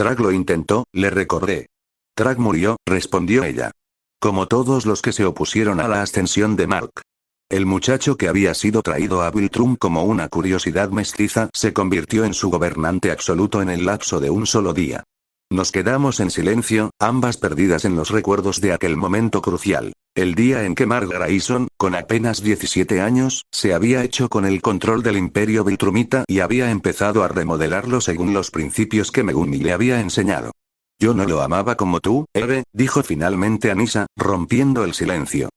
Trag lo intentó, le recordé. Trag murió, respondió ella. Como todos los que se opusieron a la ascensión de Mark. El muchacho que había sido traído a Viltrum como una curiosidad mestiza se convirtió en su gobernante absoluto en el lapso de un solo día. Nos quedamos en silencio, ambas perdidas en los recuerdos de aquel momento crucial. El día en que Mark Grayson, con apenas 17 años, se había hecho con el control del imperio Viltrumita y había empezado a remodelarlo según los principios que Megumi le había enseñado. Yo no lo amaba como tú, Eve, dijo finalmente Anissa, rompiendo el silencio.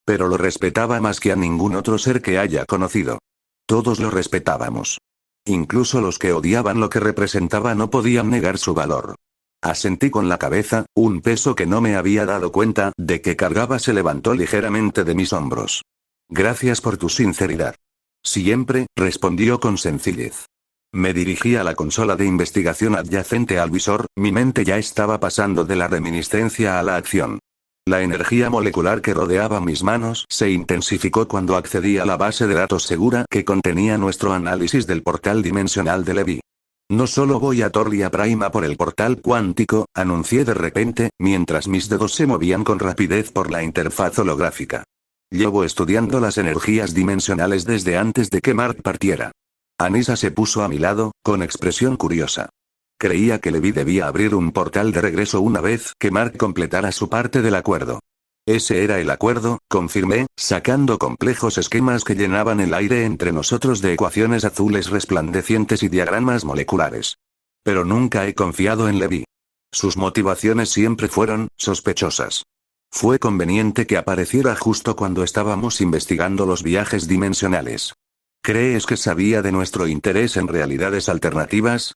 Pero lo respetaba más que a ningún otro ser que haya conocido. Todos lo respetábamos. Incluso los que odiaban lo que representaba no podían negar su valor. Asentí con la cabeza, un peso que no me había dado cuenta de que cargaba se levantó ligeramente de mis hombros. Gracias por tu sinceridad. Siempre, respondió con sencillez. Me dirigí a la consola de investigación adyacente al visor, mi mente ya estaba pasando de la reminiscencia a la acción. La energía molecular que rodeaba mis manos se intensificó cuando accedí a la base de datos segura que contenía nuestro análisis del portal dimensional de Levi. No solo voy a Torria Prima por el portal cuántico, anuncié de repente, mientras mis dedos se movían con rapidez por la interfaz holográfica. Llevo estudiando las energías dimensionales desde antes de que Mark partiera. Anissa se puso a mi lado, con expresión curiosa. Creía que Levi debía abrir un portal de regreso una vez que Mark completara su parte del acuerdo. Ese era el acuerdo, confirmé, sacando complejos esquemas que llenaban el aire entre nosotros de ecuaciones azules resplandecientes y diagramas moleculares. Pero nunca he confiado en Levi. Sus motivaciones siempre fueron sospechosas. Fue conveniente que apareciera justo cuando estábamos investigando los viajes dimensionales. ¿Crees que sabía de nuestro interés en realidades alternativas?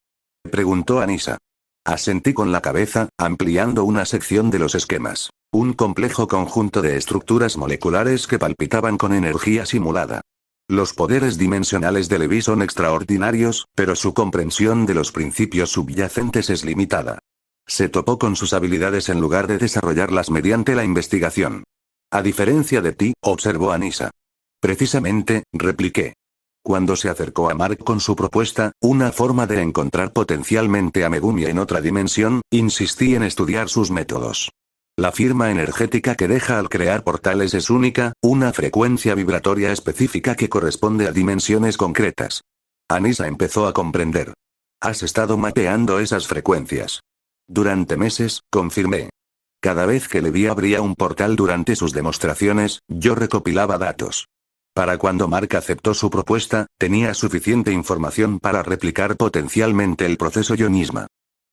Preguntó Anissa. Asentí con la cabeza, ampliando una sección de los esquemas. Un complejo conjunto de estructuras moleculares que palpitaban con energía simulada. Los poderes dimensionales de Levi son extraordinarios, pero su comprensión de los principios subyacentes es limitada. Se topó con sus habilidades en lugar de desarrollarlas mediante la investigación. A diferencia de ti, observó Anissa. Precisamente, repliqué. Cuando se acercó a Mark con su propuesta, una forma de encontrar potencialmente a Megumi en otra dimensión, insistí en estudiar sus métodos. La firma energética que deja al crear portales es única, una frecuencia vibratoria específica que corresponde a dimensiones concretas. Anissa empezó a comprender. Has estado mapeando esas frecuencias. Durante meses, confirmé. Cada vez que Levi abría un portal durante sus demostraciones, yo recopilaba datos. Para cuando Mark aceptó su propuesta, tenía suficiente información para replicar potencialmente el proceso yo misma.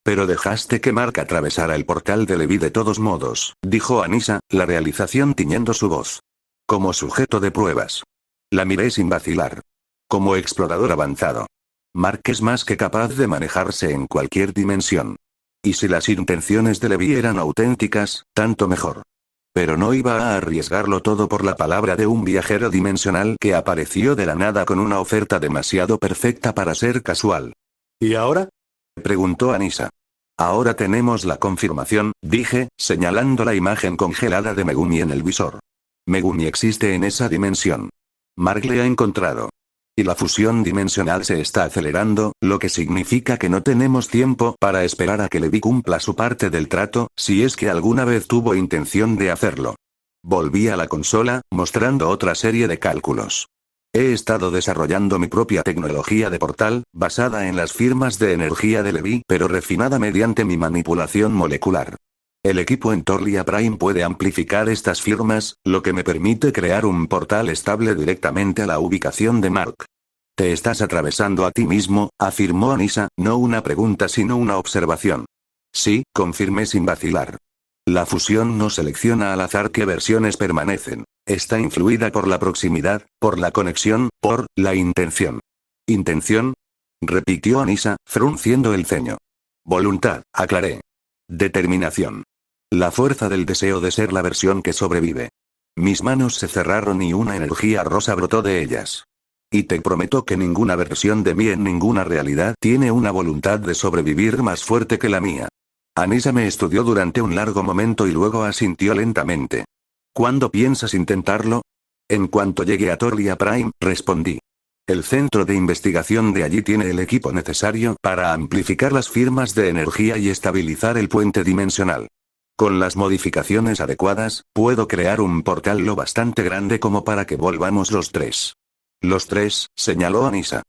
Pero dejaste que Mark atravesara el portal de Levi de todos modos, dijo Anissa, la realización tiñendo su voz. Como sujeto de pruebas. La miré sin vacilar. Como explorador avanzado. Mark es más que capaz de manejarse en cualquier dimensión. Y si las intenciones de Levi eran auténticas, tanto mejor. Pero no iba a arriesgarlo todo por la palabra de un viajero dimensional que apareció de la nada con una oferta demasiado perfecta para ser casual. ¿Y ahora? Preguntó Anissa. Ahora tenemos la confirmación, dije, señalando la imagen congelada de Megumi en el visor. Megumi existe en esa dimensión. Mark le ha encontrado. Y la fusión dimensional se está acelerando, lo que significa que no tenemos tiempo para esperar a que Levi cumpla su parte del trato, si es que alguna vez tuvo intención de hacerlo. Volví a la consola, mostrando otra serie de cálculos. He estado desarrollando mi propia tecnología de portal, basada en las firmas de energía de Levi, pero refinada mediante mi manipulación molecular. El equipo en Torlia Prime puede amplificar estas firmas, lo que me permite crear un portal estable directamente a la ubicación de Mark. Te estás atravesando a ti mismo, afirmó Anissa, no una pregunta sino una observación. Sí, confirmé sin vacilar. La fusión no selecciona al azar qué versiones permanecen. Está influida por la proximidad, por la conexión, por la intención. ¿Intención? Repitió Anissa, frunciendo el ceño. Voluntad, aclaré. Determinación. La fuerza del deseo de ser la versión que sobrevive. Mis manos se cerraron y una energía rosa brotó de ellas. Y te prometo que ninguna versión de mí en ninguna realidad tiene una voluntad de sobrevivir más fuerte que la mía. Anissa me estudió durante un largo momento y luego asintió lentamente. ¿Cuándo piensas intentarlo? En cuanto llegue a Torlia Prime, respondí. El centro de investigación de allí tiene el equipo necesario para amplificar las firmas de energía y estabilizar el puente dimensional. Con las modificaciones adecuadas, puedo crear un portal lo bastante grande como para que volvamos los tres. Los tres, señaló Anissa.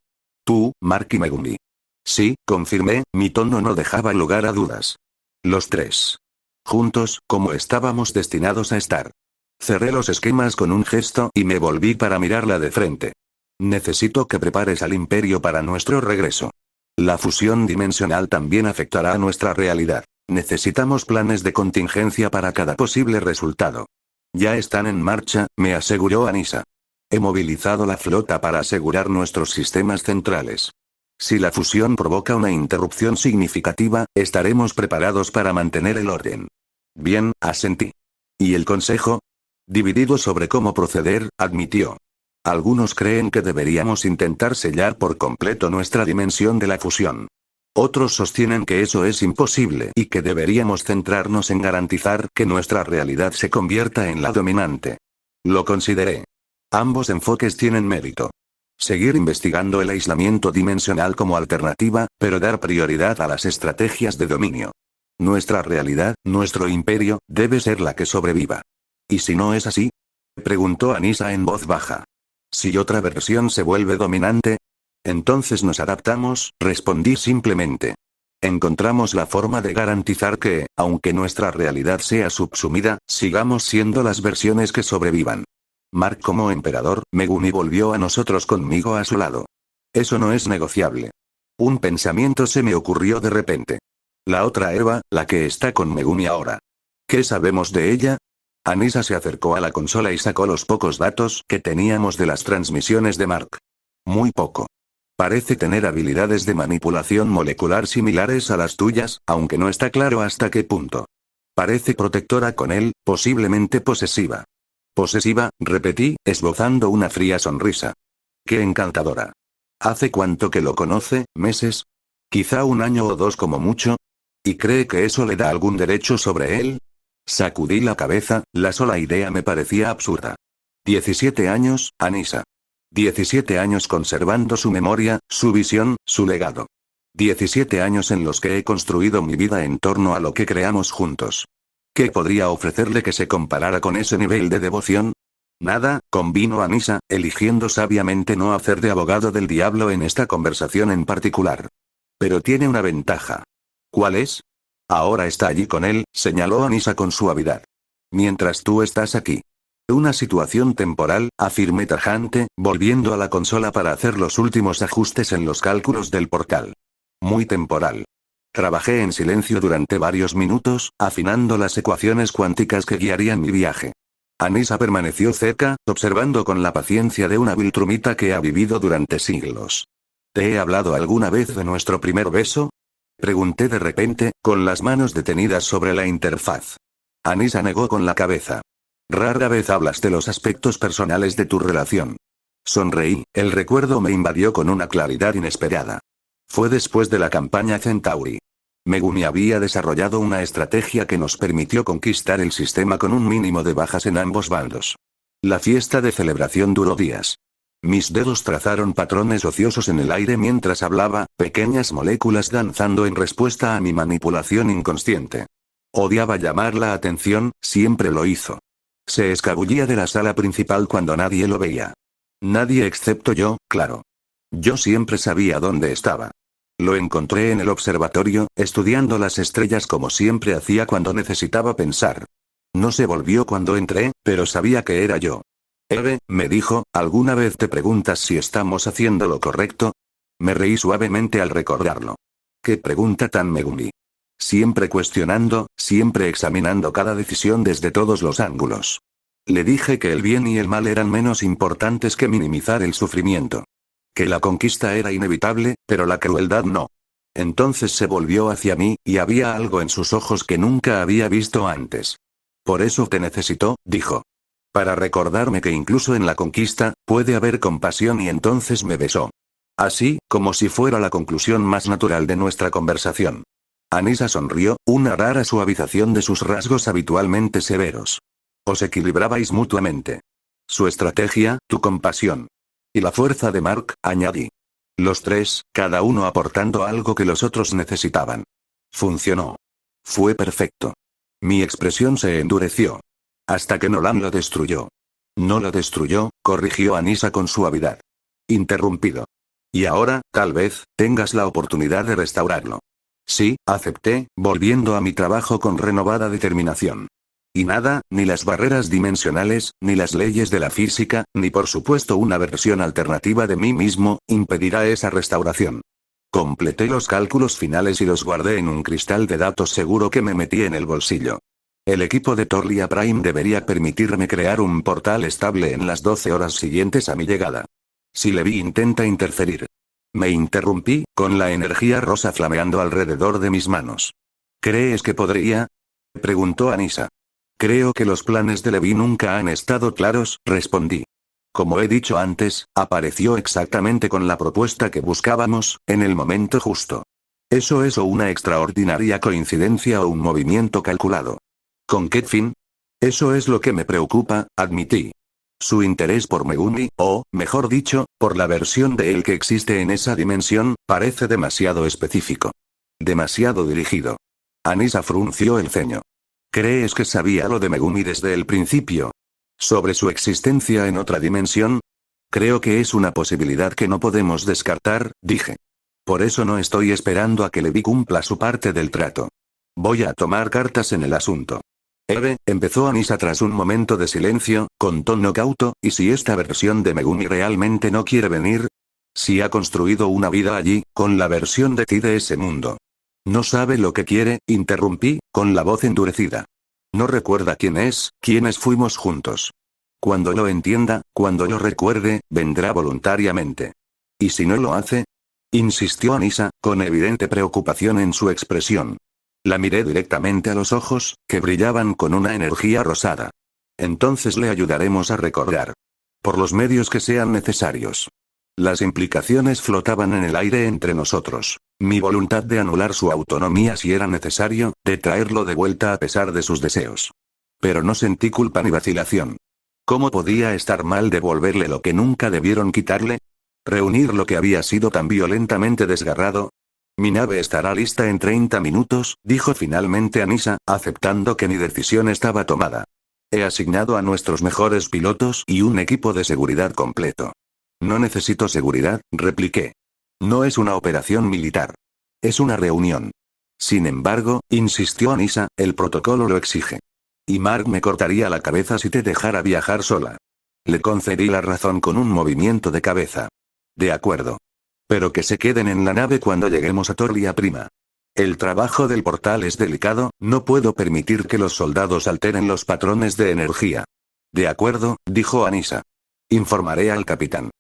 Tú, Mark y Megumi. Sí, confirmé, mi tono no dejaba lugar a dudas. Los tres. Juntos, como estábamos destinados a estar. Cerré los esquemas con un gesto y me volví para mirarla de frente. Necesito que prepares al Imperio para nuestro regreso. La fusión dimensional también afectará a nuestra realidad. Necesitamos planes de contingencia para cada posible resultado. Ya están en marcha, me aseguró Anissa. He movilizado la flota para asegurar nuestros sistemas centrales. Si la fusión provoca una interrupción significativa, estaremos preparados para mantener el orden. Bien, asentí. ¿Y el consejo? Dividido sobre cómo proceder, admitió. Algunos creen que deberíamos intentar sellar por completo nuestra dimensión de la fusión. Otros sostienen que eso es imposible y que deberíamos centrarnos en garantizar que nuestra realidad se convierta en la dominante. Lo consideré. Ambos enfoques tienen mérito. Seguir investigando el aislamiento dimensional como alternativa, pero dar prioridad a las estrategias de dominio. Nuestra realidad, nuestro imperio, debe ser la que sobreviva. ¿Y si no es así? Preguntó Anissa en voz baja. Si otra versión se vuelve dominante, entonces nos adaptamos, respondí simplemente. Encontramos la forma de garantizar que, aunque nuestra realidad sea subsumida, sigamos siendo las versiones que sobrevivan. Mark como emperador, Megumi volvió a nosotros conmigo a su lado. Eso no es negociable. Un pensamiento se me ocurrió de repente. La otra Eva, la que está con Megumi ahora. ¿Qué sabemos de ella? Anissa se acercó a la consola y sacó los pocos datos que teníamos de las transmisiones de Mark. Muy poco. Parece tener habilidades de manipulación molecular similares a las tuyas, aunque no está claro hasta qué punto. Parece protectora con él, posiblemente posesiva. Posesiva, repetí, esbozando una fría sonrisa. Qué encantadora. ¿Hace cuánto que lo conoce? ¿Meses? Quizá un año o dos como mucho. ¿Y cree que eso le da algún derecho sobre él? Sacudí la cabeza, la sola idea me parecía absurda. 17 años, Anissa. 17 años conservando su memoria, su visión, su legado. 17 años en los que he construido mi vida en torno a lo que creamos juntos. ¿Qué podría ofrecerle que se comparara con ese nivel de devoción? Nada, convino Anissa, eligiendo sabiamente no hacer de abogado del diablo en esta conversación en particular. Pero tiene una ventaja. ¿Cuál es? Ahora está allí con él, señaló Anissa con suavidad. Mientras tú estás aquí. Una situación temporal, afirmé tajante, volviendo a la consola para hacer los últimos ajustes en los cálculos del portal. Muy temporal. Trabajé en silencio durante varios minutos, afinando las ecuaciones cuánticas que guiarían mi viaje. Anissa permaneció cerca, observando con la paciencia de una viltrumita que ha vivido durante siglos. ¿Te he hablado alguna vez de nuestro primer beso? Pregunté de repente, con las manos detenidas sobre la interfaz. Anissa negó con la cabeza. Rara vez hablas de los aspectos personales de tu relación. Sonreí, el recuerdo me invadió con una claridad inesperada. Fue después de la campaña Centauri. Megumi había desarrollado una estrategia que nos permitió conquistar el sistema con un mínimo de bajas en ambos bandos. La fiesta de celebración duró días. Mis dedos trazaron patrones ociosos en el aire mientras hablaba, pequeñas moléculas danzando en respuesta a mi manipulación inconsciente. Odiaba llamar la atención, siempre lo hizo. Se escabullía de la sala principal cuando nadie lo veía. Nadie excepto yo, claro. Yo siempre sabía dónde estaba. Lo encontré en el observatorio, estudiando las estrellas como siempre hacía cuando necesitaba pensar. No se volvió cuando entré, pero sabía que era yo. Eve, me dijo, ¿alguna vez te preguntas si estamos haciendo lo correcto? Me reí suavemente al recordarlo. ¿Qué pregunta tan Megumi? Siempre cuestionando, siempre examinando cada decisión desde todos los ángulos. Le dije que el bien y el mal eran menos importantes que minimizar el sufrimiento. Que la conquista era inevitable, pero la crueldad no. Entonces se volvió hacia mí, y había algo en sus ojos que nunca había visto antes. Por eso te necesitó, dijo. Para recordarme que incluso en la conquista, puede haber compasión y entonces me besó. Así, como si fuera la conclusión más natural de nuestra conversación. Anisa sonrió, una rara suavización de sus rasgos habitualmente severos. Os equilibrabais mutuamente. Su estrategia, tu compasión. Y la fuerza de Mark, añadí. Los tres, cada uno aportando algo que los otros necesitaban. Funcionó. Fue perfecto. Mi expresión se endureció. Hasta que Nolan lo destruyó. No lo destruyó, corrigió Anisa con suavidad. Interrumpido. Y ahora, tal vez, tengas la oportunidad de restaurarlo. Sí, acepté, volviendo a mi trabajo con renovada determinación. Y nada, ni las barreras dimensionales, ni las leyes de la física, ni por supuesto una versión alternativa de mí mismo, impedirá esa restauración. Completé los cálculos finales y los guardé en un cristal de datos seguro que me metí en el bolsillo. El equipo de Torlia Prime debería permitirme crear un portal estable en las 12 horas siguientes a mi llegada. Si Levi intenta interferir. Me interrumpí, con la energía rosa flameando alrededor de mis manos. ¿Crees que podría? Preguntó Anisa. Creo que los planes de Levi nunca han estado claros, respondí. Como he dicho antes, apareció exactamente con la propuesta que buscábamos, en el momento justo. ¿Eso es o una extraordinaria coincidencia o un movimiento calculado? ¿Con qué fin? Eso es lo que me preocupa, admití. Su interés por Megumi, o, mejor dicho, por la versión de él que existe en esa dimensión, parece demasiado específico. Demasiado dirigido. Anisa frunció el ceño. ¿Crees que sabía lo de Megumi desde el principio? ¿Sobre su existencia en otra dimensión? Creo que es una posibilidad que no podemos descartar, dije. Por eso no estoy esperando a que Levi cumpla su parte del trato. Voy a tomar cartas en el asunto. Eve, empezó Anisa tras un momento de silencio, con tono cauto, ¿y si esta versión de Megumi realmente no quiere venir? Si ha construido una vida allí, con la versión de ti de ese mundo. No sabe lo que quiere, interrumpí, con la voz endurecida. No recuerda quiénes fuimos juntos. Cuando lo entienda, cuando lo recuerde, vendrá voluntariamente. ¿Y si no lo hace? Insistió Anisa, con evidente preocupación en su expresión. La miré directamente a los ojos, que brillaban con una energía rosada. Entonces le ayudaremos a recordar. Por los medios que sean necesarios. Las implicaciones flotaban en el aire entre nosotros. Mi voluntad de anular su autonomía si era necesario, de traerlo de vuelta a pesar de sus deseos. Pero no sentí culpa ni vacilación. ¿Cómo podía estar mal devolverle lo que nunca debieron quitarle? ¿Reunir lo que había sido tan violentamente desgarrado? Mi nave estará lista en 30 minutos, dijo finalmente Anisa, aceptando que mi decisión estaba tomada. He asignado a nuestros mejores pilotos y un equipo de seguridad completo. No necesito seguridad, repliqué. No es una operación militar. Es una reunión. Sin embargo, insistió Anisa, el protocolo lo exige. Y Mark me cortaría la cabeza si te dejara viajar sola. Le concedí la razón con un movimiento de cabeza. De acuerdo. Pero que se queden en la nave cuando lleguemos a Torlia Prima. El trabajo del portal es delicado, no puedo permitir que los soldados alteren los patrones de energía. De acuerdo, dijo Anisa. Informaré al capitán.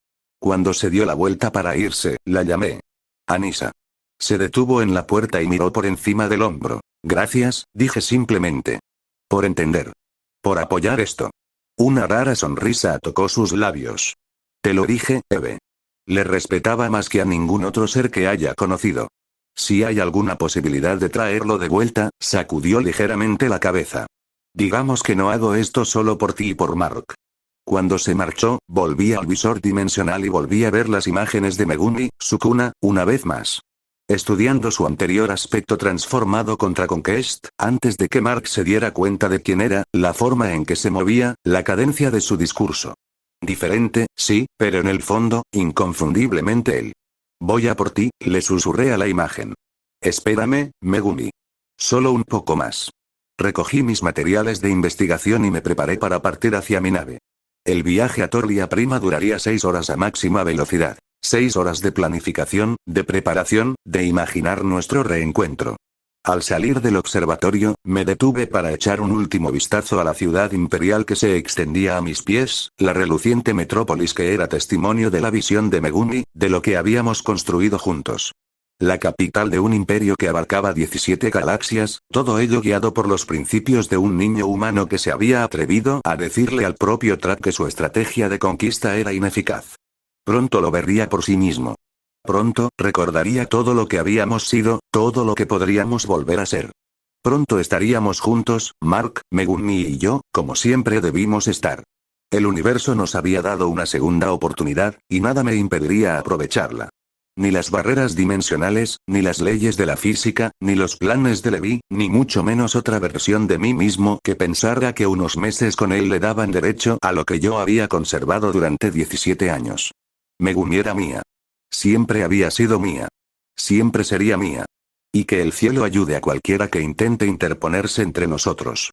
Cuando se dio la vuelta para irse, la llamé. Anisa. Se detuvo en la puerta y miró por encima del hombro. Gracias, dije simplemente. Por entender. Por apoyar esto. Una rara sonrisa tocó sus labios. Te lo dije, Eve. Le respetaba más que a ningún otro ser que haya conocido. Si hay alguna posibilidad de traerlo de vuelta, sacudió ligeramente la cabeza. Digamos que no hago esto solo por ti y por Mark. Cuando se marchó, volví al visor dimensional y volví a ver las imágenes de Megumi, Sukuna, una vez más. Estudiando su anterior aspecto transformado contra Conquest, antes de que Mark se diera cuenta de quién era, la forma en que se movía, la cadencia de su discurso. Diferente, sí, pero en el fondo, inconfundiblemente él. Voy a por ti, le susurré a la imagen. Espérame, Megumi. Solo un poco más. Recogí mis materiales de investigación y me preparé para partir hacia mi nave. El viaje a Torlia Prima duraría 6 horas a máxima velocidad. 6 horas de planificación, de preparación, de imaginar nuestro reencuentro. Al salir del observatorio, me detuve para echar un último vistazo a la ciudad imperial que se extendía a mis pies, la reluciente metrópolis que era testimonio de la visión de Megumi, de lo que habíamos construido juntos. La capital de un imperio que abarcaba 17 galaxias, todo ello guiado por los principios de un niño humano que se había atrevido a decirle al propio Track que su estrategia de conquista era ineficaz. Pronto lo vería por sí mismo. Pronto, recordaría todo lo que habíamos sido, todo lo que podríamos volver a ser. Pronto estaríamos juntos, Mark, Megumi y yo, como siempre debimos estar. El universo nos había dado una segunda oportunidad, y nada me impediría aprovecharla. Ni las barreras dimensionales, ni las leyes de la física, ni los planes de Levi, ni mucho menos otra versión de mí mismo que pensara que unos meses con él le daban derecho a lo que yo había conservado durante 17 años. Megumi era mía. Siempre había sido mía. Siempre sería mía. Y que el cielo ayude a cualquiera que intente interponerse entre nosotros.